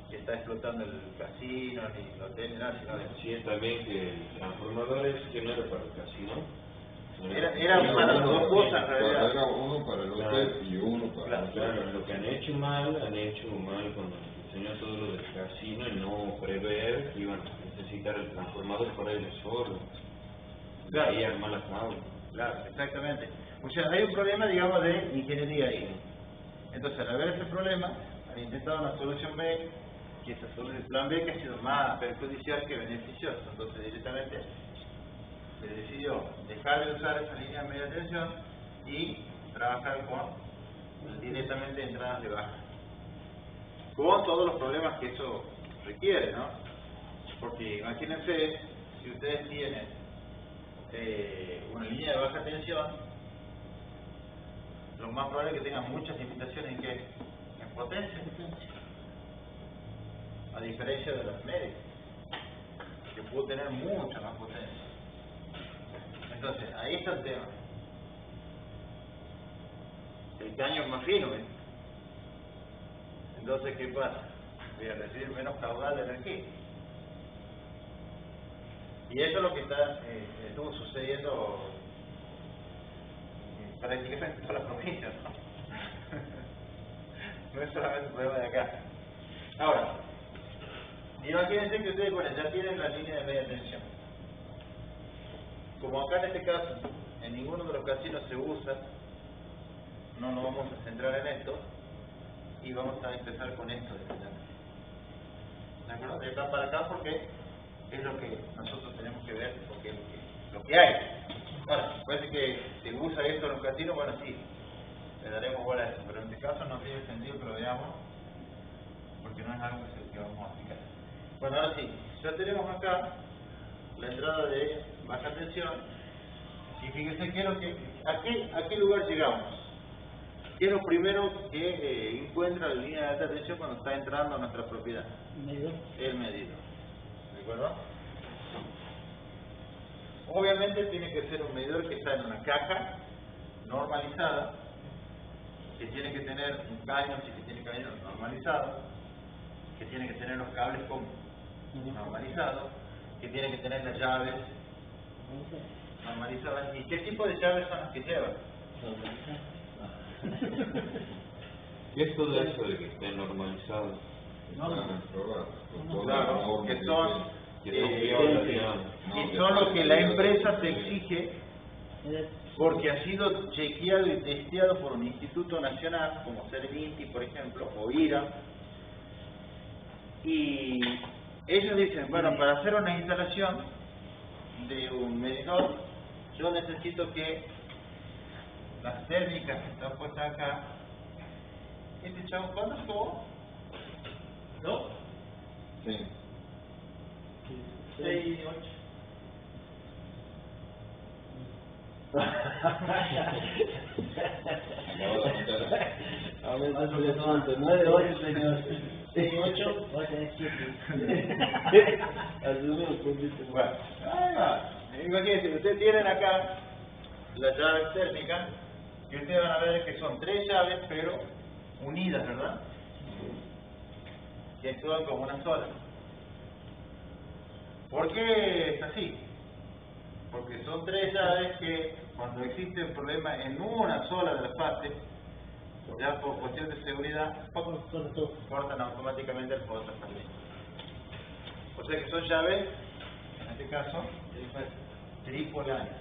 que está explotando el casino, ni el hotel, ni nada, sino de... Sí, es también que el transformador es que no era para el casino. Era para las dos cosas, en realidad. Era uno para el hotel y uno para el hotel. Claro, lo que han hecho mal cuando enseñó todo lo del casino y no prever que iban a necesitar el transformador para ellos solos. Claro. Ahí armar las aulas. Claro, exactamente. O sea, hay un problema, digamos, de ingeniería ahí. Entonces, al ver ese problema, han intentado una solución B, que es el plan B, que ha sido más perjudicial que beneficioso. Entonces, directamente se decidió dejar de usar esa línea de media tensión y trabajar con directamente entradas de baja. Con todos los problemas que eso requiere, ¿no? Porque imagínense, si ustedes tienen una línea de baja tensión, lo más probable es que tengan muchas limitaciones en potencia, a diferencia de las medias, que puedo tener mucha más potencia. Entonces, ahí está el tema. El caño es más fino, ¿eh? Entonces, ¿qué pasa? Voy a recibir menos caudal de energía. Y eso es lo que estuvo sucediendo prácticamente en todas las provincias, ¿no? No es solamente un problema de acá. Ahora, imagínense que ustedes, bueno, ya tienen la línea de media tensión. Como acá en este caso, en ninguno de los casinos se usa, no nos vamos a centrar en esto y vamos a empezar con esto de acá. ¿De acuerdo? De acá para acá, porque es lo que nosotros tenemos que ver, porque es lo que hay. Ahora, parece que se usa esto en los casinos, bueno, sí, le daremos bola a eso, pero en este caso no tiene sentido que lo veamos, porque no es algo que vamos a aplicar. Bueno, ahora sí, ya tenemos acá la entrada de baja tensión, y fíjense a qué lugar llegamos. ¿Qué es lo primero que encuentra la línea de alta tensión cuando está entrando a nuestra propiedad? Medidor. El medidor. ¿De acuerdo? Obviamente tiene que ser un medidor que está en una caja normalizada, que tiene que tener un caño, si que tiene caño normalizado, que tiene que tener los cables normalizados, que tiene que tener las llaves normalizadas. ¿Y qué tipo de llaves son las que llevan? ¿Qué es todo eso de que esté normalizado? Claro, que son y son lo que la empresa te exige, porque ha sido chequeado y testeado por un instituto nacional como CERENITI, por ejemplo, o IRA, y ellos dicen, bueno, para hacer una instalación de un medidor yo necesito que las térmicas que están puestas acá, este chavo, ¿cuánto estuvo? ¿2? Sí. 6 y 8. A veces se le cuento, 9, 8, señor. 6, 8, va a tener 7. Asumimos poquito. Bueno, ahí va. Imagínense, ustedes tienen acá las llaves térmicas, y ustedes van a ver que son 3 llaves, pero unidas, ¿verdad? Que actúan como una sola. ¿Por qué es así? Porque son 3 llaves que, cuando existe un problema en una sola de las partes, ya por cuestión de seguridad, cortan automáticamente el otro también. O sea que son llaves, en este caso, tripolares.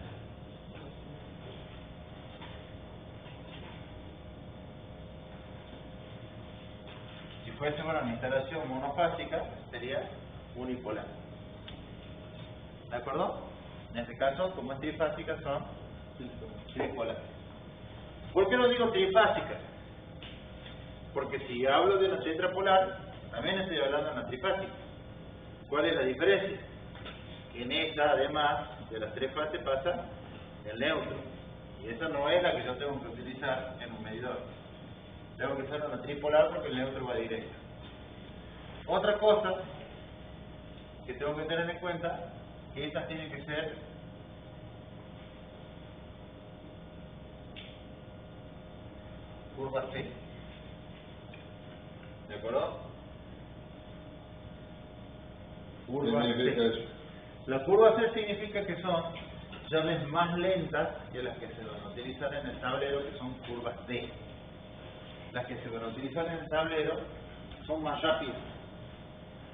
Si fuese una instalación monofásica, sería unipolar. ¿De acuerdo? En este caso, como es trifásica, son tripolares. ¿Por qué no digo trifásica? Porque si hablo de una tetrapolar, también estoy hablando de una trifásica. ¿Cuál es la diferencia? Que en esta, además de las 3 fases, pasa el neutro. Y esa no es la que yo tengo que utilizar en un medidor. Tengo que usar una tripolar porque el neutro va directo. Otra cosa que tengo que tener en cuenta, que estas tienen que ser curvas C. ¿De acuerdo? Curvas ¿Qué significa C. eso? La curva C significa que son llaves más lentas que las que se van a utilizar en el tablero, que son curvas D. Las que se van a utilizar en el tablero son más rápidas.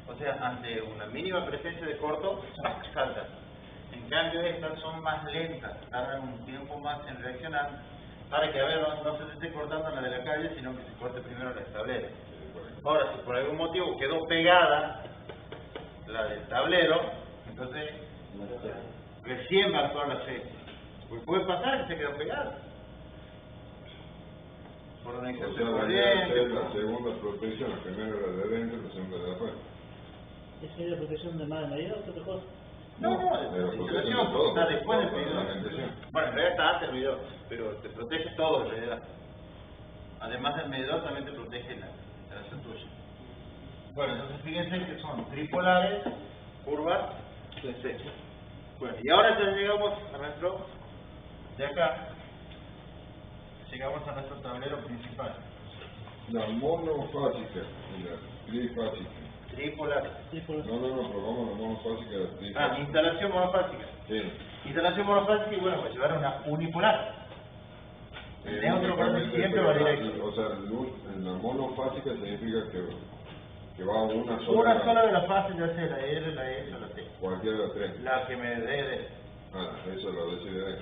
O sea, ante una mínima presencia de corto, saltan. En cambio, estas son más lentas, tardan un tiempo más en reaccionar, para que, a ver, no se esté cortando la de la calle, sino que se corte primero la del tablero. Ahora, si por algún motivo quedó pegada la del tablero, entonces recién va a actuar la C. Pues puede pasar que se quedó pegada. Por una O exceso sea, de la corriente. la segunda protección, la primera era de adentro, la segunda de afuera. ¿Es la protección de más medida o otra cosa? No, de la la protección instalación de todo, está después del todo, video. la alimentación. Bueno, en realidad está antes del medidor, pero te protege todo en realidad. Además del medidor también te protege la instalación tuya. Bueno, entonces fíjense que son tripolares, curvas, C. Bueno, y ahora ya llegamos a nuestro, de acá, llegamos a nuestro tablero principal. La monofásica y la trifásica. Tripolares. Sí, por No, pero vamos a la monofásica y la Ah, trifásica. instalación monofásica. Sí. Instalación monofásica y bueno, pues llevar a una unipolar. El neutro casi siempre va directo. O sea, en la monofásica significa que va a una sola. Una sola de las fases, ya sea la R, la S o la T. Cualquiera de las tres. La que me dé de... Ah, eso lo decide él.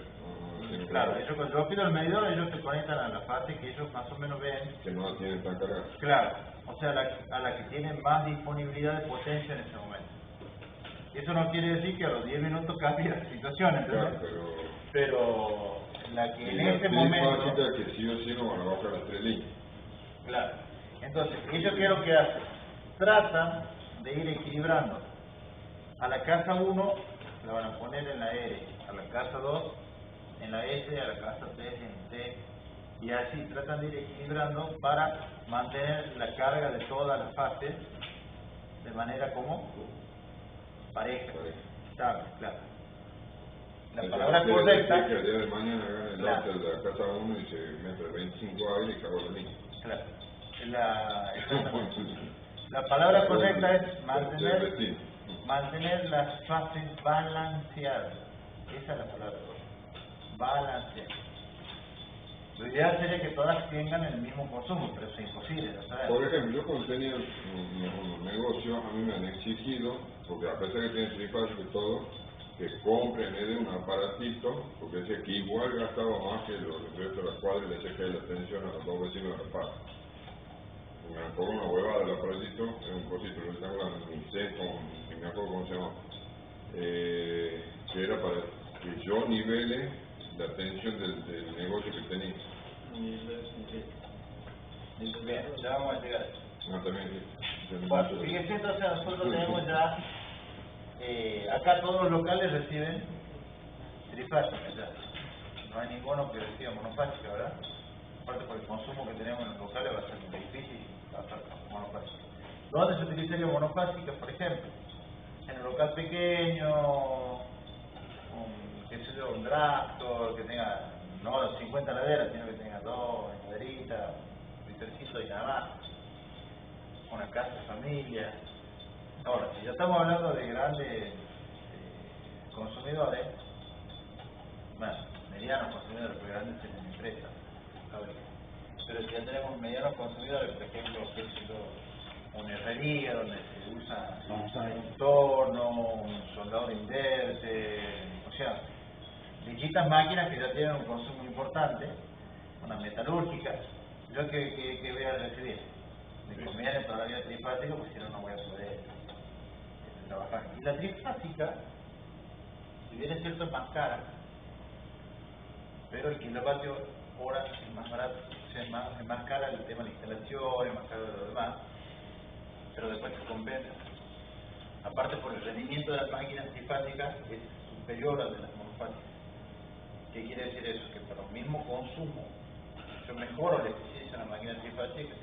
No, tiene Claro, que- ellos cuando yo pido el medidor, ellos se conectan a la fase que ellos más o menos ven. Que no la tienen tan cargada. Claro, o sea, a la que tiene más disponibilidad de potencia en ese momento. Eso no quiere decir que a los 10 minutos cambie la situación, ¿entendés? Claro, Pero la que y en la ese momento... trifásica que sí o sí no van a bajar las tres líneas. Claro. Entonces, ellos qué es lo que hacen. Tratan de ir equilibrando. A la casa 1 la van a poner en la R, a la casa 2 en la S, a la casa 3 en T, y así tratan de ir equilibrando para mantener la carga de todas las fases de manera como pareja, estable, claro. La Eso palabra no quiere correcta, decir que el día de mañana hagan el Claro. auto de la casa 1 y se mete 25 aire y cagó la línea. claro, la palabra correcta es mantener las fases balanceadas. Esa es la palabra correcta. Balanceadas. Lo ideal sería que todas tengan el mismo consumo, pero eso es imposible, ¿no sabes? Por ejemplo, yo cuando tenía unos negocios, a mí me han exigido, porque a pesar que tienen trifásico y todo, que compre en vez de un aparatito, porque decía que igual gastaba más que los restos de la cuadra y le decía que hay la atención a los dos vecinos de la paz. Me pongo una huevada del aparatito, es un cosito rectangular, ni sé cómo, ni me acuerdo cómo se llama, que era para que yo nivele la tensión del negocio que tenía. Bien, ya vamos a llegar. No, también, Bueno, fíjense, entonces nosotros tenemos ya, acá todos los locales reciben trifásica ya. No hay ninguno que reciba monofásica, ¿verdad? Aparte por el consumo que tenemos en los locales va a ser muy difícil pasar monofásica. ¿Dónde se utilizaría monofásica, por ejemplo? En un local pequeño, qué sé yo, un drafto, que tenga no 50 laderas, sino que tenga 2 laderitas, un litrecito y nada más. Una casa de familia. Ahora, si ya estamos hablando de grandes consumidores, bueno, medianos consumidores, porque grandes tienen empresas, fábricas. Pero si ya tenemos medianos consumidores, por ejemplo, qué sé yo, una herrería donde se usa un torno, un soldador inverter, o sea, distintas máquinas que ya tienen un consumo importante, una metalúrgica, yo que voy a recibir. Me conviene todavía trifásica porque si no, no voy a poder trabajar. Y la trifásica, si bien es cierto, es más cara, pero el kilovatio hora es más barato, o sea, es más cara el tema de la instalación, es más caro de lo demás, pero después se compensa. Aparte por el rendimiento de las máquinas trifásicas es superior al de las monofásicas. ¿Qué quiere decir eso? Que por el mismo consumo yo mejoro la eficiencia de una máquina trifásica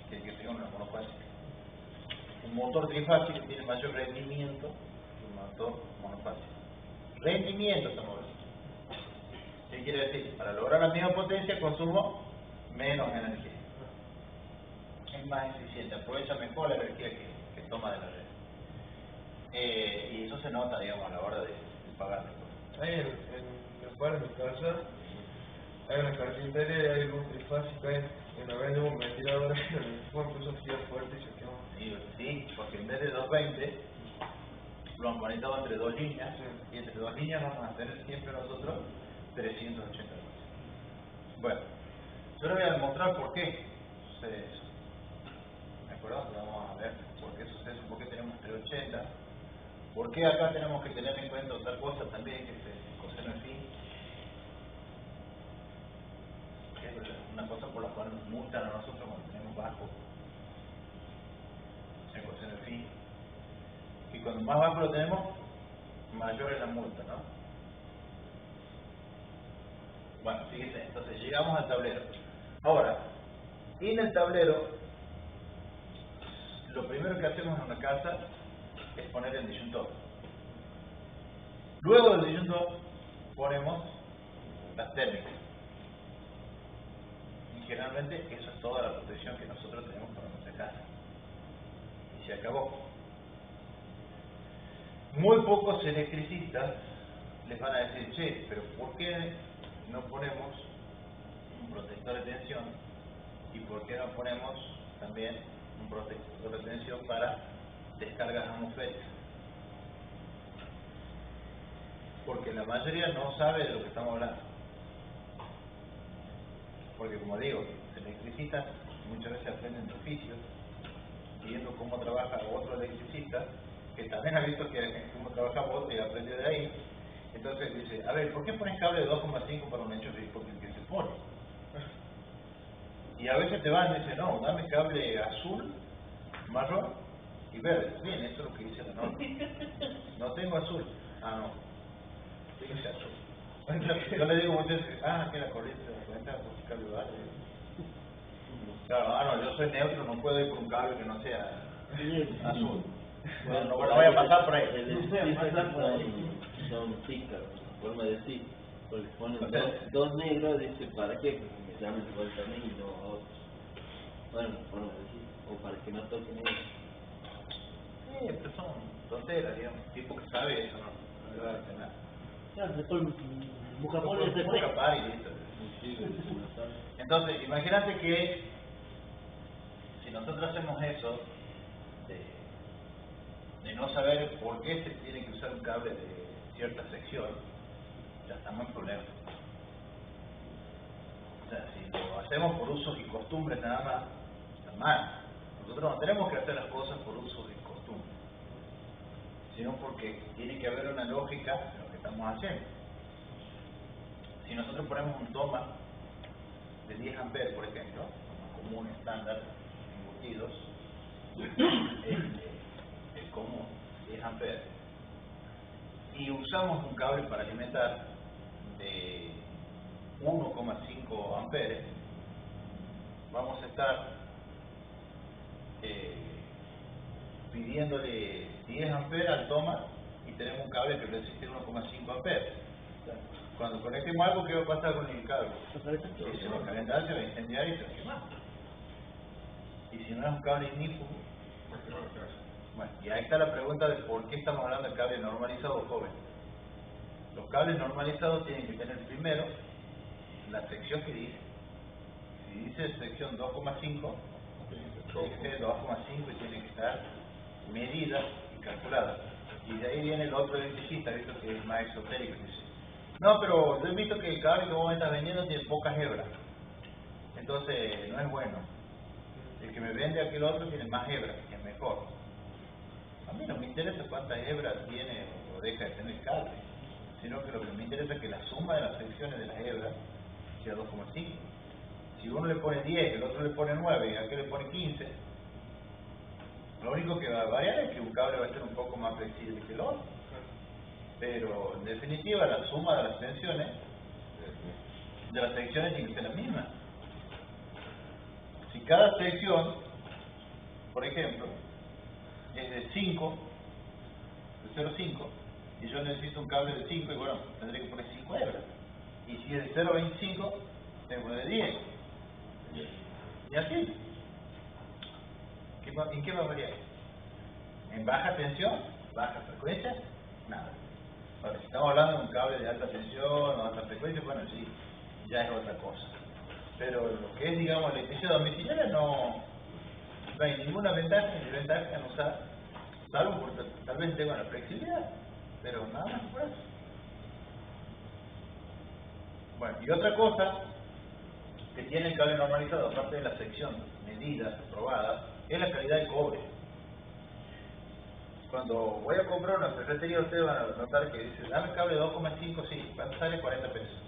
que el que tenga una monofásica. Un motor trifásico tiene mayor rendimiento que un motor monofásico. Rendimiento estamos hablando. ¿Qué quiere decir? Para lograr la misma potencia consumo menos energía. Es más eficiente, aprovecha mejor la energía que toma de la red. Y eso se nota, digamos, a la hora de pagar. Ahí en el cual, en mi casa, hay una carpintería y hay luz trifásica ahí. Y una vez un ventilador y el fuego empezó a girar fuerte y se quedó. Sí, porque en vez de 220 lo han conectado entre dos líneas, y entre dos líneas vamos a tener siempre nosotros 380 voltios. Bueno, yo les voy a demostrar por qué sucede eso. ¿De acuerdo? Vamos a ver por qué sucede eso, por qué tenemos 380, por qué acá tenemos que tener en cuenta otra cosa también, que es el coseno de phi, que es una cosa por la cual nos multan a nosotros cuando tenemos bajo el coseno de phi. Y cuando más bajo lo tenemos, mayor es la multa, ¿no? Bueno, fíjense, entonces llegamos al tablero. Ahora, en el tablero, lo primero que hacemos en una casa es poner el disyuntor. Luego del disyuntor ponemos las térmicas. Y generalmente eso es toda la protección que nosotros tenemos para nuestra casa. Y se acabó. Muy pocos electricistas les van a decir, che, pero ¿por qué no ponemos un protector de tensión? ¿Y por qué no ponemos también un protector de tensión para descargas atmosféricas? Porque la mayoría no sabe de lo que estamos hablando. Porque como digo, los electricistas muchas veces aprenden de oficio, viendo cómo trabaja otro electricista, que también ha visto cómo trabaja otro y aprendió de ahí. Entonces dice, a ver, ¿por qué pones cable de 2,5 para un enchufe? Porque el que se pone. Y a veces te van y dicen, no, dame cable azul, marrón y verde. Bien, eso es lo que dice la norma. No tengo azul. Ah, no. Fíjese azul. Yo le digo muchas veces, que la corriente de la cuenta por cable verde. Claro, no, yo soy neutro, no puedo ir con un cable que no sea azul. Bueno, no voy a pasar por ahí. Son pícaros, forma de decir. Porque ponen dos negros, dice, ¿para qué? Porque me llamen de vuelta a mí y no a otros. Bueno, forma de decir. O para que no toquen ellos. Sí, pero son tonteras, digamos. Tipo que sabe eso, no le va a hacer nada. Claro, después busca por ese puede escapar y listo. Entonces, imagínate que si nosotros hacemos eso, de no saber por qué se tiene que usar un cable de cierta sección, ya estamos en problemas. O sea, si lo hacemos por usos y costumbres nada más, está mal. Nosotros no tenemos que hacer las cosas por usos y costumbres, sino porque tiene que haber una lógica en lo que estamos haciendo. Si nosotros ponemos un toma de 10 amperes, por ejemplo, como común estándar, embutidos, el común, 10 amperes, y usamos un cable para alimentar de 1,5 amperes, vamos a estar pidiéndole 10 amperes al toma y tenemos un cable que resiste 1,5 amperes. Cuando conectemos algo, ¿qué va a pasar con el cable? Se va a calentar, se va a incendiar y se va a quemar. Y si no es un cable ignífugo, bueno, y ahí está la pregunta de por qué estamos hablando de cable normalizado o joven. Los cables normalizados tienen que tener primero la sección que dice. Si dice sección 2,5, tiene que ser 2,5 y tiene que estar medida y calculada. Y de ahí viene el otro electricista, visto que es más esotérico, dice, no, pero yo he visto que el cable que vos me estás vendiendo tiene pocas hebras, entonces no es bueno. El que me vende aquel otro tiene más hebras, que es mejor. A mí no me interesa cuántas hebras tiene o deja de tener el cable, sino que lo que me interesa es que la suma de las secciones de las hebras sea 2,5. Si uno le pone 10, el otro le pone 9 y aquel le pone 15, lo único que va a variar es que un cable va a ser un poco más flexible que el otro. Pero en definitiva la suma de las tensiones de las secciones tiene que ser la misma. Si cada sección, por ejemplo, es de 5, de 0,5, y yo necesito un cable de 5, y bueno, tendré que poner 5 hebras. Y si es de 0,25, tengo que poner 10. Y así. ¿En qué va a variar? ¿En baja tensión? ¿Baja frecuencia? Nada. Ahora, si estamos hablando de un cable de alta tensión o alta frecuencia, bueno, sí, ya es otra cosa. Pero lo que es, digamos, electricidad domiciliaria no hay ninguna ventaja ni desventaja en usar, salvo porque tal vez tenga la flexibilidad, pero nada más por eso. Bueno, y otra cosa que tiene el cable normalizado, aparte de la sección medidas, aprobadas, es la calidad del cobre. Cuando voy a comprar una ferretería, ustedes van a notar que dice, dame cable 2,5, sí, ¿cuánto sale? 40 pesos.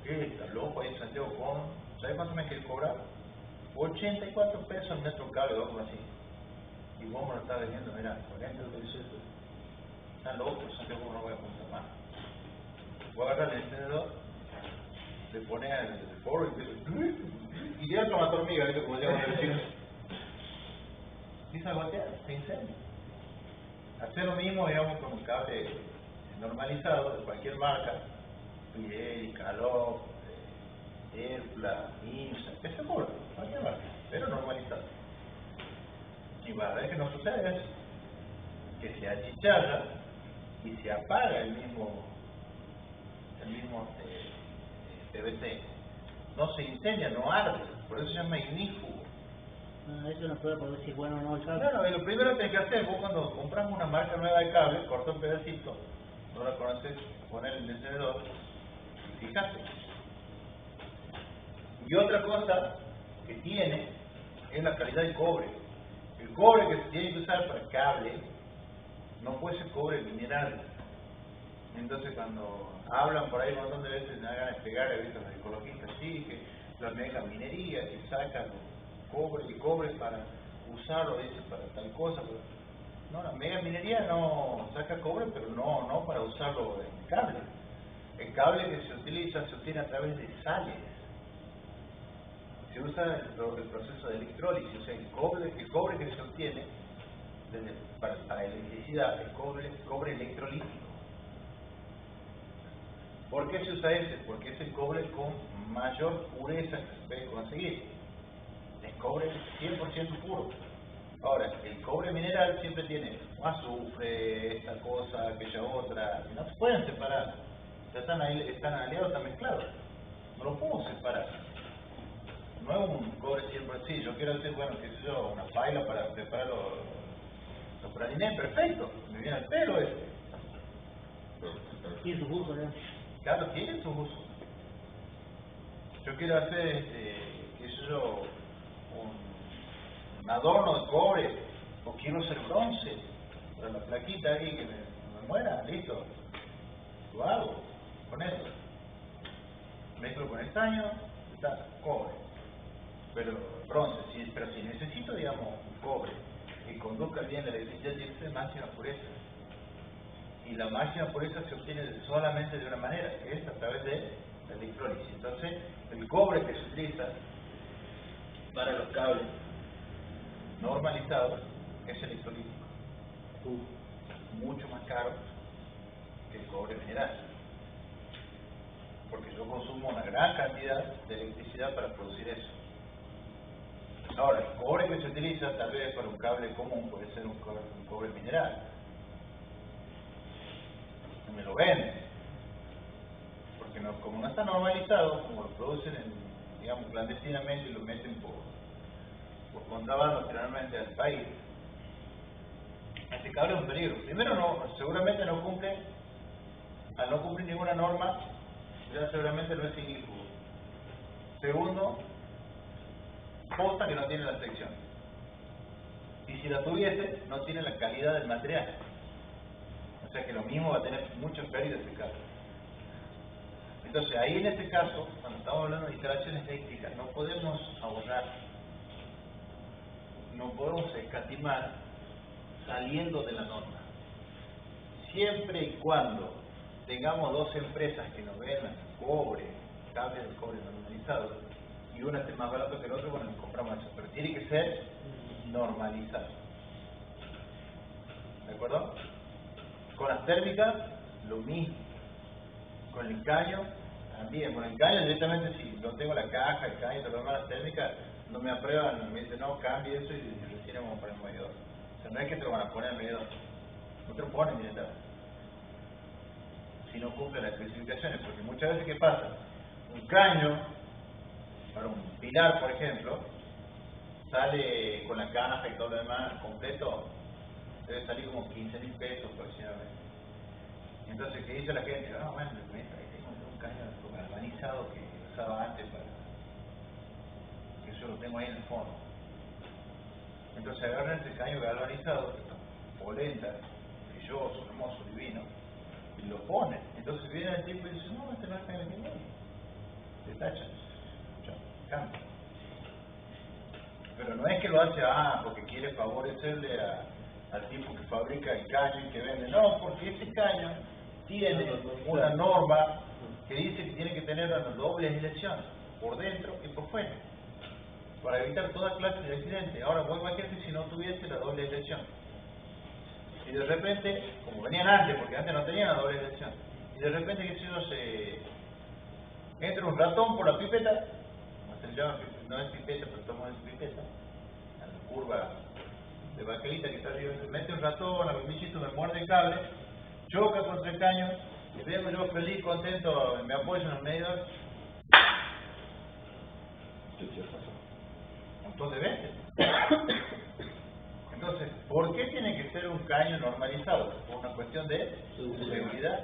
Está loco ahí en Santiago con, ¿sabes cuánto me quiere cobrar? 84 pesos el metro cable 2,5. Y vos me lo estás vendiendo, mira, 40 pesos. Está loco, Santiago no voy a comprar más. Voy a agarrar el encendedor, le pones el foro y ya toma hormiga, ¿viste? Como llaman el chino. Empieza a gotear, se incendia. Hacer lo mismo, digamos, con un cable normalizado de cualquier marca, Pirelli, Calop, Erpla, Insa, que se ocurra, cualquier marca, pero normalizado. Y va a ver que no sucede eso, que se achicharra y se apaga el mismo PVC, no se incendia, no arde, por eso se llama ignífugo. Eso no puede poder decir bueno o no el cable. Claro, y lo primero que tienes que hacer, vos cuando compras una marca nueva de cable, corta un pedacito, no la conoces, poner el encendedor y fíjate. Y otra cosa que tiene es la calidad del cobre. El cobre que se tiene que usar para cable no puede ser cobre mineral. Entonces cuando hablan por ahí un montón de veces me hagan pegar, he visto los ecologistas, sí, que la mega minería que sacan cobre y cobre para usarlo, dice, para tal cosa. Pero no, la mega minería no saca cobre, pero no para usarlo en cable. El cable que se utiliza se obtiene a través de sales. Se usa el proceso de electrólisis, o sea, el cobre que se obtiene para electricidad, el cobre electrolítico. ¿Por qué se usa ese? Porque es el cobre con mayor pureza que se puede conseguir. El cobre 100% puro. Ahora, el cobre mineral siempre tiene azufre, esta cosa, aquella otra, y no se pueden separar. Ya están aliados, están mezclados. No lo podemos separar. No es un cobre 100%. Sí, yo quiero hacer, bueno, qué sé yo, una paila para preparar los pralinés, perfecto. Me viene al pelo ese. Tiene su uso, ¿no? Claro, tiene su uso. Yo quiero hacer, qué sé yo, un adorno de cobre, o quiero hacer bronce, para la plaquita ahí que me muera, listo. Lo hago con eso. Mezclo con estaño, está, cobre. Pero bronce, pero si necesito, digamos, un cobre que conduzca bien la electricidad, tiene que ser máxima pureza. Y la máxima pureza se obtiene solamente de una manera, que es a través de la electrólisis. Entonces, el cobre que se utiliza para los cables normalizados es electrolítico. Mucho más caro que el cobre mineral. Porque yo consumo una gran cantidad de electricidad para producir eso. Ahora, el cobre que se utiliza tal vez para un cable común puede ser un cobre mineral. Me lo venden. Porque no, como no está normalizado, como lo producen digamos, clandestinamente y lo meten por contrabando generalmente al país, este cable es un peligro. Primero, seguramente no cumple, al no cumplir ninguna norma, ya seguramente no es ignífugo. Segundo, posta que no tiene la sección. Y si la tuviese, no tiene la calidad del material. O sea que lo mismo va a tener muchas pérdidas de cable. Entonces ahí en este caso, cuando estamos hablando de instalaciones eléctricas, no podemos ahorrar, no podemos escatimar saliendo de la norma. Siempre y cuando tengamos dos empresas que nos vendan cobre, cables de cobre normalizados y uno esté más barato que el otro, bueno, compramos eso, pero tiene que ser normalizado. ¿De acuerdo? Con las térmicas, lo mismo. Con el caño, también. Con el caño, directamente, si no tengo la caja, el caño y todo lo demás, las térmicas, no me aprueban, me dicen, no, cambie eso y recién vamos a poner un medidor. O sea, no es que te lo van a poner el medidor, no te lo ponen directamente. Si no cumple las especificaciones, porque muchas veces, ¿qué pasa? Un caño, para un pilar, por ejemplo, sale con la caja y todo lo demás completo, debe salir como 15.000 pesos aproximadamente. Entonces, ¿qué dice la gente? Ah, bueno, tengo un caño galvanizado que usaba antes para que yo lo tengo ahí en el fondo. Entonces agarran ese caño galvanizado, que está polenta, brilloso, hermoso, divino, y lo ponen. Entonces viene el tipo y dice, no, este no es caño de nadie. Se tachan. Cambia. Pero no es que lo hace, porque quiere favorecerle al tipo que fabrica el caño y que vende. No, porque ese caño tiene una norma que dice que tiene que tener una doble dirección, por dentro y por fuera, para evitar toda clase de accidentes. Ahora, vos imagínate si no tuviese la doble dirección. Y de repente, como venían antes, porque antes no tenían la doble dirección, y de repente, que si uno entra un ratón por la pipeta, no es pipeta, pero estamos en pipeta, en la curva de baquelita que está arriba, se mete un ratón, a mi bichito me muerde el cable, choca contra el caño, y veo yo feliz, contento, me apoyo en los medios, un montón de veces. Entonces, ¿por qué tiene que ser un caño normalizado? Por una cuestión de seguridad.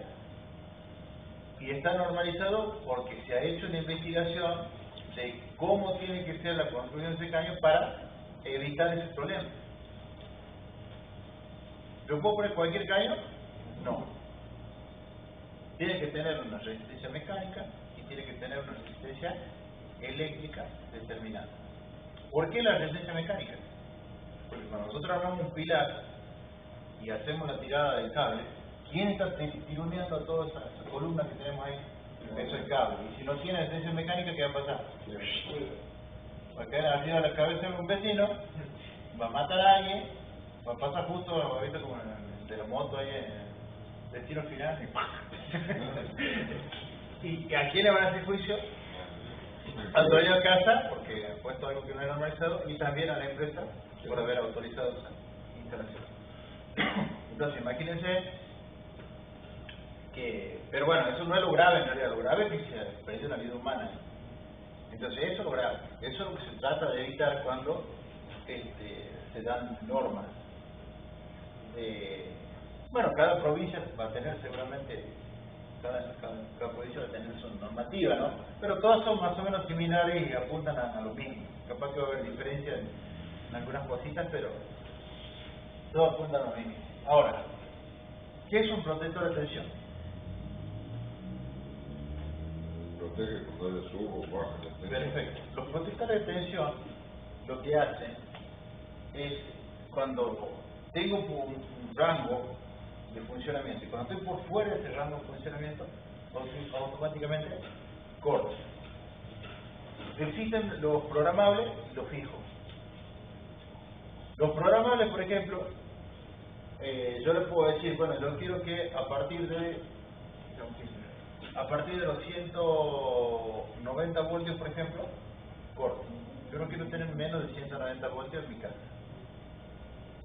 Y está normalizado porque se ha hecho una investigación de cómo tiene que ser la construcción de ese caño para evitar ese problema. ¿Yo puedo poner cualquier caño? No. Tiene que tener una resistencia mecánica y tiene que tener una resistencia eléctrica determinada. ¿Por qué la resistencia mecánica? Porque cuando nosotros armamos un pilar y hacemos la tirada del cable, ¿quién está tironeando a toda esa columna que tenemos ahí? Eso es el cable. Y si no tiene resistencia mecánica, ¿qué va a pasar? Va a caer arriba de la cabeza de un vecino, va a matar a alguien, va a pasar justo, ¿viste? Como en de la moto ahí en destino final, y ¿a quién le van a hacer juicio? Al dueño de casa, porque ha puesto algo que no es normalizado, y también a la empresa por haber autorizado esa instalación. Entonces, imagínense que, pero bueno, eso no es lo grave en realidad, lo grave es que se perdió una vida humana. Entonces, eso es lo grave, eso es lo que se trata de evitar cuando se dan normas. Bueno, cada provincia va a tener seguramente, cada provincia va a tener su normativa, ¿no? Pero todas son más o menos similares y apuntan a lo mismo. Capaz que va a haber diferencias en algunas cositas, pero todos apuntan a lo mismo. Ahora, ¿qué es un protector de tensión? Protege cuando haya subo o baja la tensión. Perfecto. Los protectores de tensión lo que hacen es cuando tengo un rango de funcionamiento y cuando estoy por fuera de ese rango de funcionamiento, automáticamente corto. Existen los programables y los fijos. Los programables, por ejemplo, yo les puedo decir, bueno, yo quiero que a partir de los 190 voltios, por ejemplo, corto. Yo no quiero tener menos de 190 voltios en mi casa.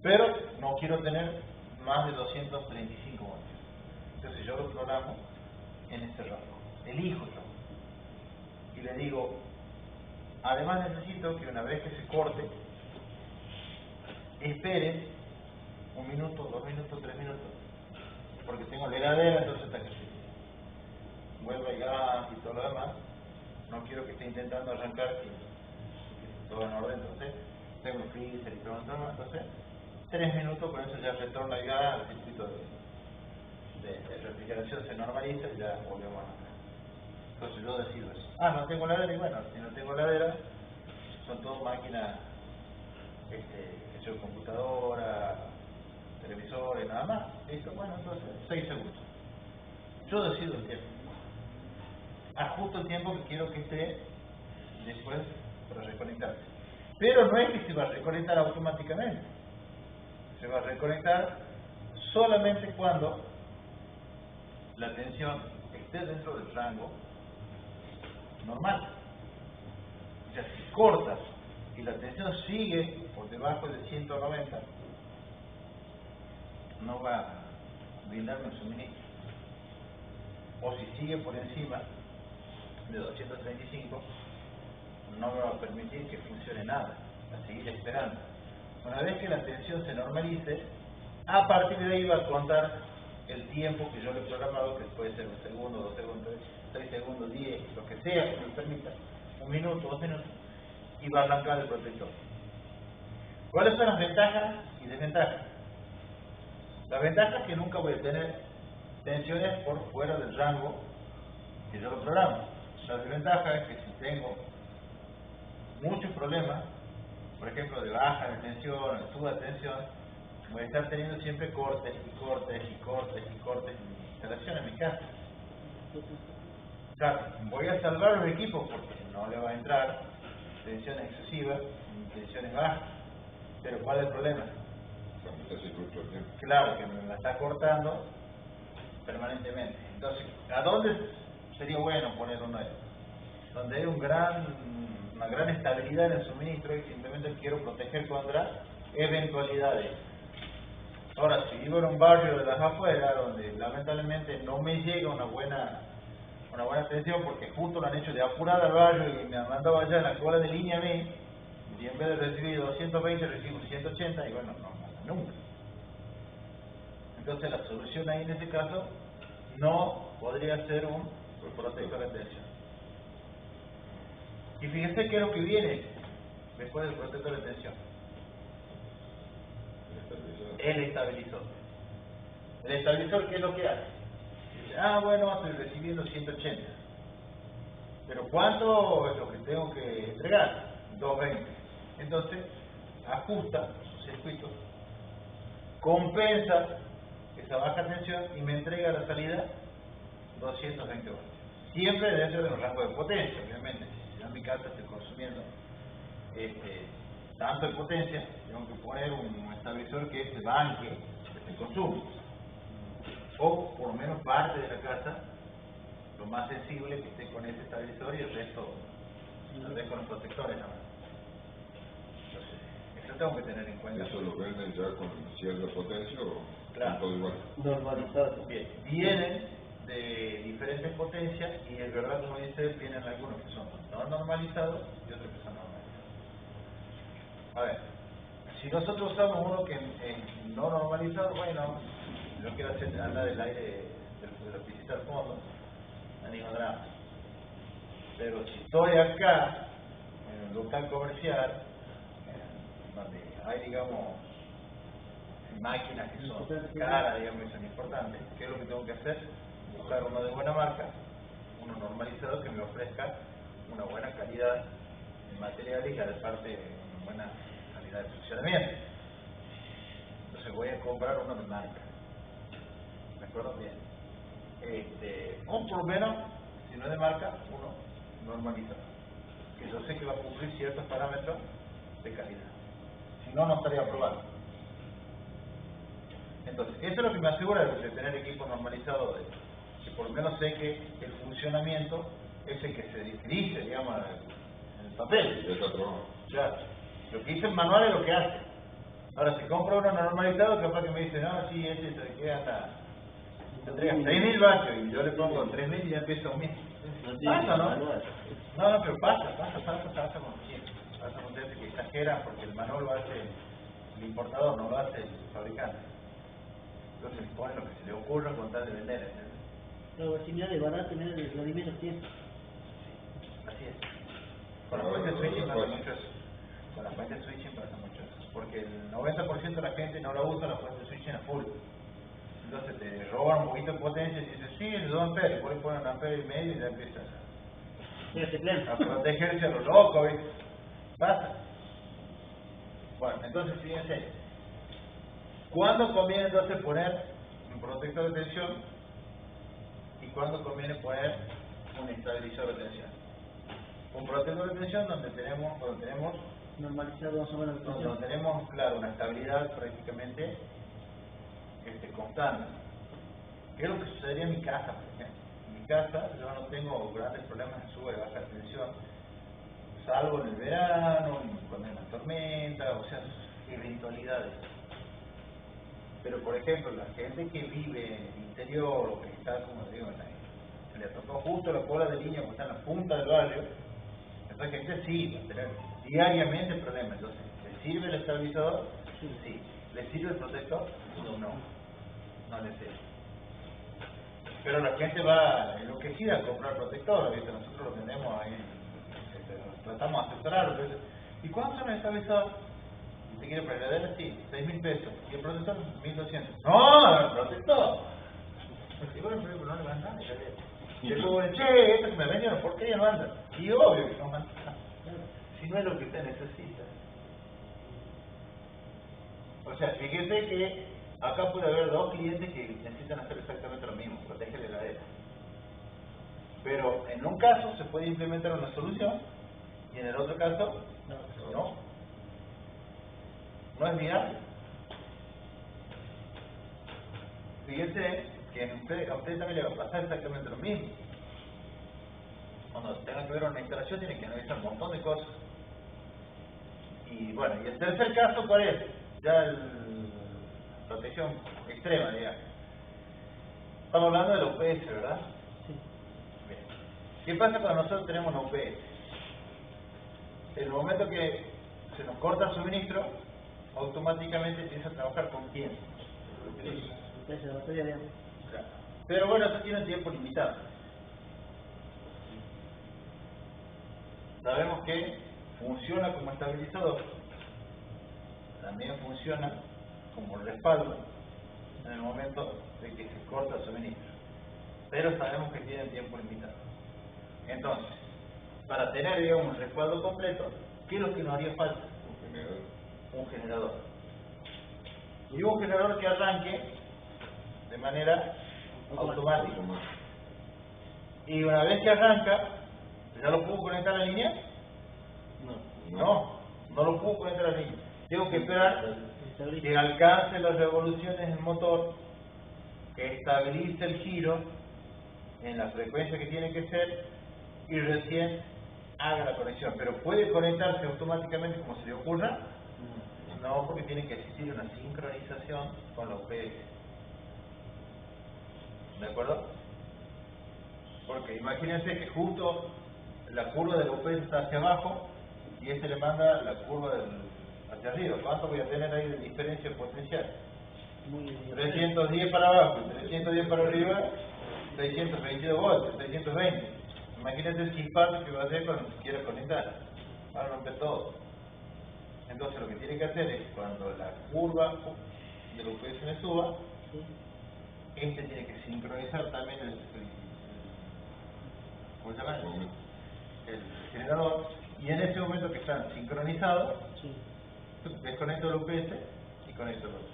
Pero no quiero tener más de 235 voltios. Entonces yo lo programo en este rango. Elijo yo. Y le digo, además necesito que una vez que se corte, espere 1 minuto, 2 minutos, 3 minutos. Porque tengo la heladera, entonces hasta que se vuelva el gas y todo lo demás, no quiero que esté intentando arrancar y todo en orden. Entonces tengo el freezer y todo lo demás. Entonces 3 minutos, con eso ya retorna el gas, el circuito de refrigeración se normaliza y ya volvemos a arrancar. Entonces yo decido eso. No tengo heladera, y bueno, si no tengo heladera, son todo máquinas, que son computadora, televisores, nada más. Listo, bueno, entonces 6 segundos. Yo decido el tiempo. ajusto el tiempo que quiero que esté después para reconectarse. Pero no es que se va a reconectar automáticamente. Se va a reconectar solamente cuando la tensión esté dentro del rango normal. O sea, si cortas y la tensión sigue por debajo de 190, no va a brindarme un suministro. O si sigue por encima de 235, no me va a permitir que funcione nada, a seguir esperando. Una vez que la tensión se normalice, a partir de ahí va a contar el tiempo que yo le he programado, que puede ser 1 segundo, 2 segundos, 6 segundos, 10, lo que sea que me permita, 1 minuto, 2 minutos, y va a arrancar el protector. ¿Cuáles son las ventajas y desventajas? La ventaja es que nunca voy a tener tensiones por fuera del rango que yo lo programo. La desventaja es que si tengo muchos problemas, por ejemplo de baja de tensión, de suba de tensión, voy a estar teniendo siempre cortes y cortes y cortes y cortes en mi instalación, en mi casa. Claro, voy a salvar los equipos porque no le va a entrar tensiones excesivas ni tensiones bajas. Pero ¿cuál es el problema? Cuando está así todo el tiempo. Claro, que me la está cortando permanentemente. Entonces, ¿a dónde sería bueno poner uno de estos? Donde hay una gran estabilidad en el suministro y simplemente quiero proteger contra eventualidades. Ahora, si vivo en un barrio de las afueras, donde lamentablemente no me llega una buena atención porque justo lo han hecho de apurada al barrio y me han mandado allá en la cola de línea a mí, y en vez de recibir 220 recibo 180, y bueno, no pasa nunca. Entonces la solución ahí en ese caso no podría ser un protector de tensión. Y fíjense qué es lo que viene después del protector de tensión. El estabilizador. El estabilizador, ¿qué es lo que hace? Dice, bueno, estoy recibiendo 180. Pero ¿cuánto es lo que tengo que entregar? 220. Entonces, ajusta su circuito, compensa esa baja tensión y me entrega a la salida 220 voltios. Siempre dentro de un rango de potencia, obviamente. Si yo en mi casa estoy consumiendo tanto de potencia, tengo que poner un estabilizador que se banque este consumo. O por lo menos parte de la casa, lo más sensible que esté con ese estabilizador y el resto con los protectores nada más. Entonces, eso tengo que tener en cuenta. ¿Eso lo venden ya con cierta potencia o Claro. todo igual? Normalizado. Bien, vienen de diferentes potencias y es verdad, como dice, vienen algunos que son no normalizados y otros que son normalizados. A ver, si nosotros usamos uno que es no normalizado, bueno, yo quiero hacer andar el aire de la piscina al fondo, no hay ningún drama. Pero si estoy acá, en un local comercial, donde hay, digamos, máquinas que son caras, digamos, y son importantes, ¿qué es lo que tengo que hacer? Buscar uno de buena marca, uno normalizado que me ofrezca una buena calidad de materiales y aparte una buena calidad de funcionamiento. Entonces voy a comprar uno de marca. ¿De acuerdo? Bien. O por lo menos, si no es de marca, uno normalizado. Que yo sé que va a cumplir ciertos parámetros de calidad. Si no, no estaría aprobado. Entonces, eso es lo que me asegura de tener equipo normalizado, que por lo menos sé que el funcionamiento es el que se dice, digamos, en el papel. Ya está aprobado. Claro. Lo que dice el manual es lo que hace. Ahora, si compro uno normalizado, capaz que me dice, no, sí, ese se queda hasta... te entrega 6.000 vatios y yo le pongo 3.000 y ya empieza 1.000. Pasa, ¿no? No, pero pasa con gente. Pasa con gente que exagera porque el manual lo hace el importador, no lo hace el fabricante. Entonces les pone lo que se le ocurra con tal de vender, ¿entiendes? Pero si mira de barato, mira de rendimiento tiene. Así es. Con la fuente switching pasa mucho eso. Con la fuente switching pasa mucho eso. Porque el 90% de la gente no la usa la fuente switching a full. Entonces te roban un poquito de potencia y dices, sí, es 2 amperes, después le ponen 1,5 amperes y ya empiezas a protegerse a lo loco, ¿ves? Pasa. Bueno, entonces fíjense, ¿cuándo conviene entonces poner un protector de tensión y cuándo conviene poner un estabilizador de tensión. Un protector de tensión donde tenemos Normalizado más o menos la donde tensión. tenemos, claro, una estabilidad prácticamente constante. ¿Qué es lo que sucedería en mi casa, por ejemplo? En mi casa yo no tengo grandes problemas de suba y baja tensión, salvo en el verano, cuando hay una tormenta, o sea, eventualidades. Pero, por ejemplo, la gente que vive en el interior o que está, como digo, que le tocó justo la cola de línea, que está en la punta del barrio, esa gente sí va a tener diariamente problemas. Entonces, ¿le sirve el estabilizador? Sí. ¿Le sirve el protector? No le sirve. Pero la gente va enloquecida a comprar protector, ¿viste? Nosotros lo tenemos ahí, tratamos de asesorarlo. ¿Y cuánto son el estabilizador? ¿Te quiere para la heladera? Sí, 6.000 pesos. ¿Y el protector? 1.200. ¡No! ¡El protector! Y bueno, pero no le van a dar. Y luego, che, esto que me vendieron, ¿por qué ya no anda? Y obvio que no anda. Si no es lo que usted necesita. O sea, fíjese que acá puede haber dos clientes que necesitan hacer exactamente lo mismo, proteger la heladera. Pero en un caso se puede implementar una solución y en el otro caso no. No es viable. Fíjense que a usted también le va a pasar exactamente lo mismo. Cuando tenga que ver una instalación tiene que analizar un montón de cosas. Y bueno, y el tercer caso, ¿cuál es? Ya la protección extrema, digamos. Estamos hablando de la UPS, ¿verdad? Sí. Bien. ¿Qué pasa cuando nosotros tenemos una UPS? En el momento que se nos corta el suministro, automáticamente empieza a trabajar con quién. Entonces, la batería de agua. Claro. Pero bueno, eso tiene un tiempo limitado. Sabemos que funciona como estabilizador, también funciona como respaldo en el momento de que se corta el suministro, pero sabemos que tiene tiempo limitado. Entonces, para tener, digamos, un respaldo completo, ¿qué es lo que nos haría falta? Un generador. Y un generador que arranque de manera automática. Y una vez que arranca, ¿ya lo puedo conectar a la línea? No lo puedo conectar a la línea. Tengo que esperar que alcance las revoluciones del motor, que estabilice el giro en la frecuencia que tiene que ser y recién haga la conexión. Pero ¿puede conectarse automáticamente como se le ocurra? No, porque tiene que existir una sincronización con la UPS. ¿De acuerdo? Porque imagínense que justo la curva de la UPS está hacia abajo y este le manda la curva hacia arriba. ¿Cuánto voy a tener ahí de diferencia potencial? 310 para abajo, 310 para arriba, 622 volts, 620. Imagínense el chispazo que va a hacer cuando se quiera conectar. Va a romper todo. Entonces lo que tiene que hacer es, cuando la curva de la UPS me suba, este tiene que sincronizar también ¿cómo se llama? El generador, y en ese momento que están sincronizados, desconecto el UPS y conecto el otro.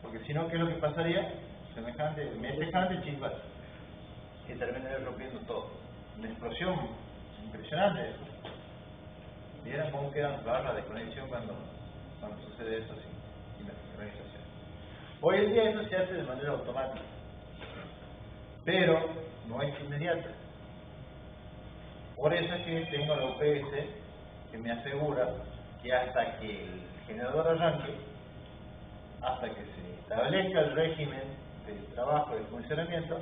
Porque si no, ¿qué es lo que pasaría? Semejante chispazo, que terminaría rompiendo todo. Una explosión impresionante. Vieran cómo quedan las barras de conexión cuando sucede eso sin la sincronización. Hoy en día eso se hace de manera automática, pero no es inmediata. Por eso es que tengo la UPS que me asegura que hasta que el generador arranque, hasta que se establezca el régimen de trabajo, de funcionamiento,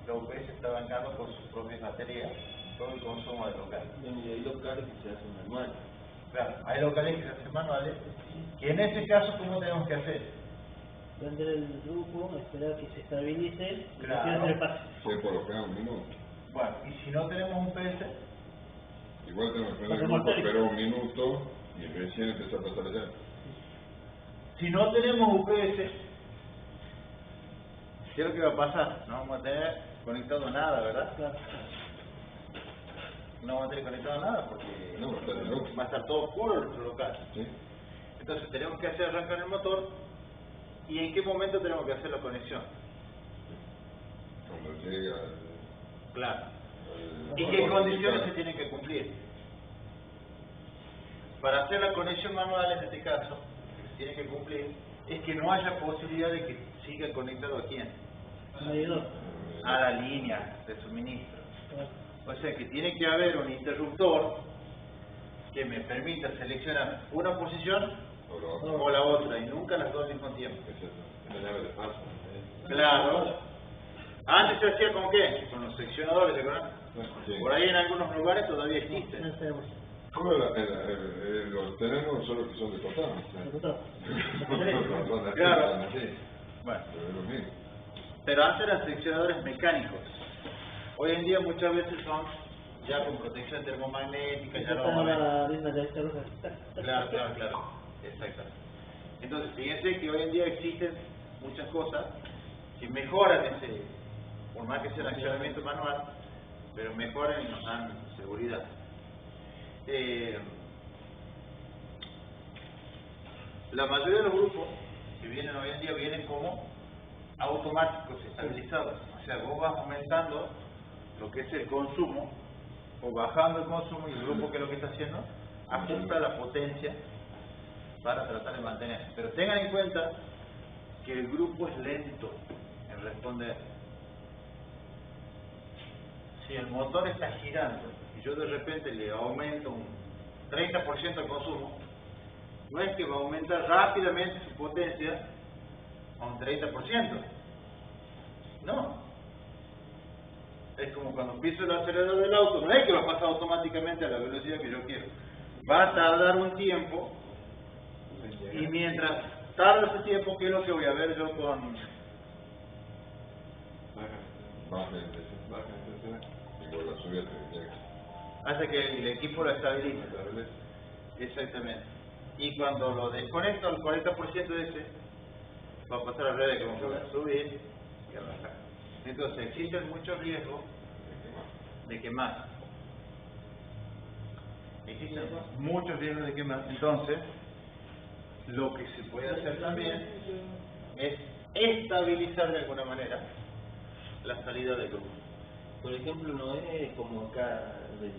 la UPS está bancando con sus propias baterías todo el consumo del local. Y hay locales que se hacen manuales. Claro, hay locales que se hacen manuales, y en ese caso, ¿cómo tenemos que hacer? Prender el grupo, esperar que se estabilice y Claro. hacer el pase. Sí, por lo que un minuto. Bueno, y si no tenemos un PS, Igual tenemos que prender el grupo, espera un minuto y recién empieza a pasar allá. si no tenemos UPS, ¿qué es lo que va a pasar? No vamos a tener conectado nada, ¿verdad? Claro. No vamos a tener conectado nada porque No, va a estar en luz. va a estar todo oscuro en nuestro local. ¿Sí? Entonces tenemos que hacer arrancar el motor, y en qué momento tenemos que hacer la conexión. Cuando llegue al... Claro. al- ¿Y al- qué al- condiciones se tienen que cumplir? Para hacer la conexión manual en este caso, lo que se tiene que cumplir es que no haya posibilidad de que siga conectado a quién, medidor. a la línea de suministro. O sea que tiene que haber un interruptor que me permita seleccionar una posición o lo otro. o la otra y nunca las dos al mismo tiempo. Es eso. La llave de paso. ¿eh? Claro. Antes se hacía con qué? Con los seccionadores, ¿de acuerdo? Sí. Por ahí en algunos lugares todavía No existen. tenemos. Bueno, los tenemos solo que son de cotón. Nosotros. Son así, Claro. son así. Bueno, Pero es lo mismo. pero antes eran seccionadores mecánicos. Hoy en día muchas veces son ya con protección termomagnética, ya no Está vamos a ver. la línea de esta roja. Claro, claro, claro. Exactamente. Entonces, fíjense que hoy en día existen muchas cosas que mejoran ese, por más que sea un accionamiento manual, pero mejoran y nos dan seguridad. La mayoría de los grupos que vienen hoy en día vienen como automáticos estabilizados. O sea, vos vas aumentando lo que es el consumo o bajando el consumo y el grupo, que es lo que está haciendo, ajusta la potencia para tratar de mantener. Pero tengan en cuenta que el grupo es lento en responder. Si el motor está girando y yo de repente le aumento un 30% el consumo, no es que va a aumentar rápidamente su potencia a un 30%. No. Es como cuando piso el acelerador del auto, no es que va a pasar automáticamente a la velocidad que yo quiero. Va a tardar un tiempo y mientras tarda ese tiempo, ¿qué es lo que voy a ver yo con... Baja intensidad. Igual la subida te llega. hace que el equipo lo estabilice? Exactamente. Y cuando lo desconecto al 40% de ese, va a pasar al revés, como que va a subir y a bajar. Entonces existen muchos riesgos de quemar. Existen muchos riesgos de quemar. Entonces, lo que se puede hacer también es estabilizar de alguna manera la salida del grupo. Por ejemplo, no es como acá del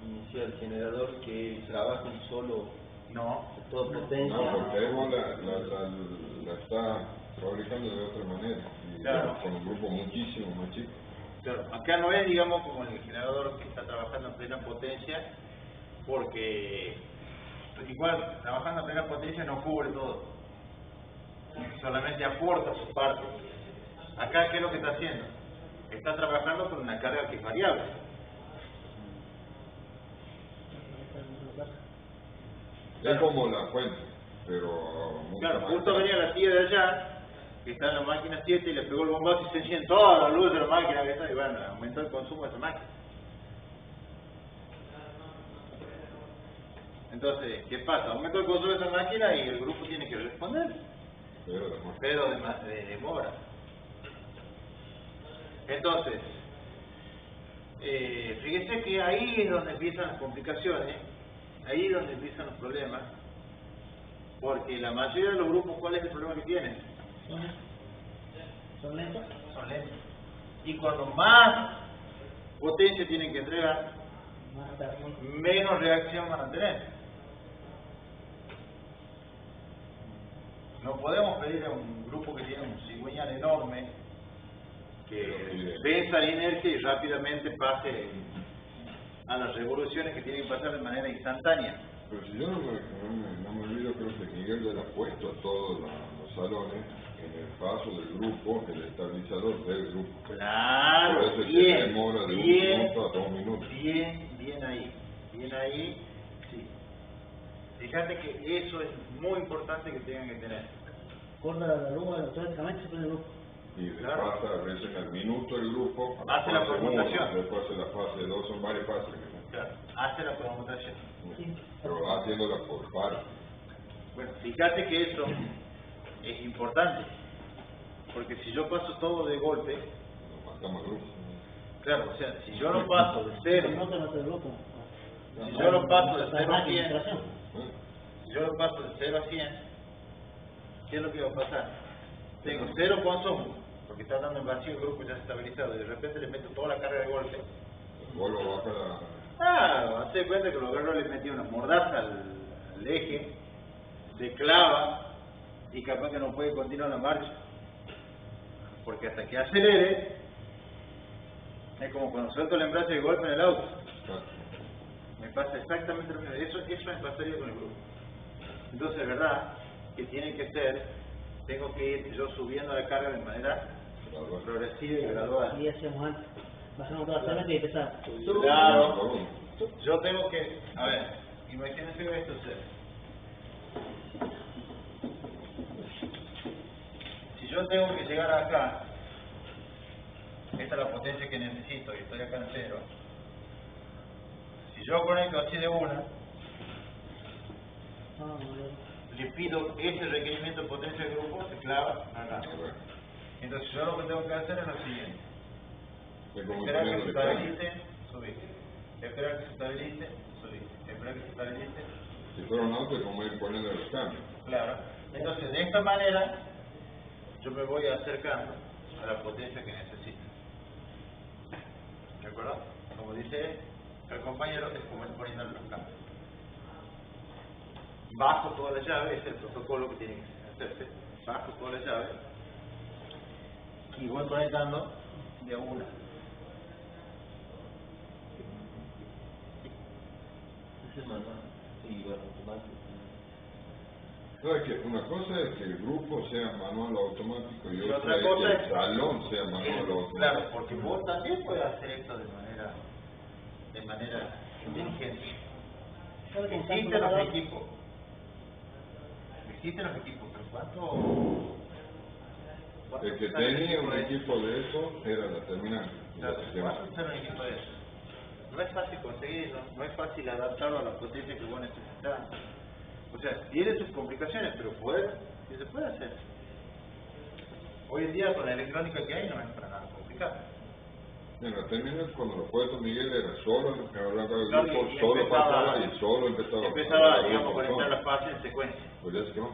inicio del generador que trabajan solo No, a toda potencia. No, porque Evo la está fabricando de otra manera. Y Claro. con un grupo muchísimo más chico. claro, acá no es, digamos, como el generador que está trabajando en plena potencia, porque pues igual, trabajando a plena potencia no cubre todo, solamente aporta su parte. Acá, ¿qué es lo que está haciendo? Está trabajando con una carga que es variable. Es como la fuente, pero mucho Claro, más justo grande. venía la tía de allá, que está en la máquina 7 y le pegó el bombazo y se enciende toda la luz de la máquina que está, y bueno, aumentó el consumo de esa máquina. Entonces, ¿qué pasa? Aumentó el consumo de esa máquina y el grupo tiene que responder, pero de demora. Entonces, fíjese que ahí es donde empiezan las complicaciones, ahí es donde empiezan los problemas, porque la mayoría de los grupos, ¿cuál es el problema que tienen? ¿Son lentos? Son lentos. Y cuando más potencia tienen que entregar, Más tarde. menos reacción van a tener. No podemos pedir a un grupo que tiene un cigüeñal enorme que venza la inercia y rápidamente pase a las revoluciones que tienen que pasar de manera instantánea. Pero si yo no me olvido, creo que Miguel ya le ha puesto a todos los salones en el paso del grupo, el estabilizador del grupo. Claro, Por eso es que bien, demora de un bien, minuto a 2 minutos. bien ahí, sí. Fíjate que eso es muy importante que tengan que tener. Corta la luz, automáticamente se prende el grupo. Y le Claro. pasa a veces al minuto el grupo, a Hace la fase conmutación. 1, después hace la fase 2, son varias fases. Claro, hace la conmutación. Pero va haciéndola por partes. Bueno, fíjate que eso es importante, porque si yo paso todo de golpe, Nos matamos al grupo. claro, o sea, si yo lo paso de cero, No te mata el grupo. si yo lo paso de 0 a 100, Administración. si yo lo paso de 0 a 100, ¿qué es lo que va a pasar? Tengo cero consumo, porque está dando en vacío el grupo ya estabilizado, y de repente le meto toda la carga de golpe. Vuelvo a bajar la... Hazte cuenta que lo agarro, le metí una mordaza al eje, se clava, y capaz que no puede continuar la marcha. Porque hasta que acelere, es como cuando suelto el embrague de golpe en el auto. Me pasa exactamente lo mismo. Eso me pasaría con el grupo. Entonces, es verdad que tiene que ser, tengo que ir yo subiendo la carga de manera progresiva y gradual. Y hacemos antes. Bajamos toda la cerveza y empezamos. Claro. Yo tengo que, a ver, imagínense que esto sucede. Si yo tengo que llegar acá, esta es la potencia que necesito y estoy acá en cero. Si yo conecto así de una, le pido ese requerimiento de potencia de grupo, se clava acá. Entonces yo lo que tengo que hacer es lo siguiente. Esperar que se estabilice, subir. Esperar que se estabilice, subir. Esperar que se estabilice. Si fuera un auto, como ir poniendo los cambios. Claro. Entonces, de esta manera, yo me voy acercando a la potencia que necesito. ¿De acuerdo? Como dice el compañero, es como ir poniendo los cambios. Bajo toda la llave, ese es el protocolo que tiene que hacerse. Bajo toda la llave y voy conectando de a una. Ese es manual. Sí, bueno, automático. No, es que una cosa es que el grupo sea manual o automático y otra otra es cosa que es el salón sea manual o automático. Claro, porque vos también puedes hacer esto de manera inteligente. Existen los equipos. Pero ¿cuánto El que sale tenía un de equipo de eso era la terminal. Claro, ¿cuánto sale un equipo de eso? No es fácil conseguirlo, no es fácil adaptarlo a la potencia que vos necesitas. O sea, tiene sus complicaciones, pero se puede hacer. Hoy en día con la electrónica que hay no es para nada complicado. En la terminal, cuando lo puesto Miguel, era solo el que hablaba del Claro, grupo, y solo empezaba- pasaba y solo empezaba Empezaba, a digamos, a conectar las fases en secuencia. Pues ya se quemó.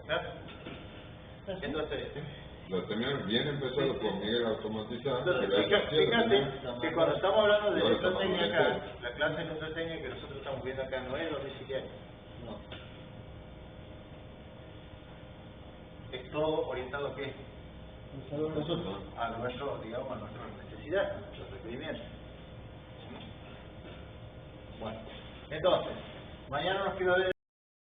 ¿Claro? Entonces, La terminal bien empezado por Miguel automatizada, entonces pero esa hacía la fíjate terminal. que cuando estamos hablando de Y ahora está electrotecnia manual acá, entero. la clase de electrotecnia que nosotros estamos viendo acá no es 2007. No. Es todo orientado a qué? A nuestro, digamos, a nuestras necesidades, a nuestros requerimientos. Bueno, entonces, mañana nos queda de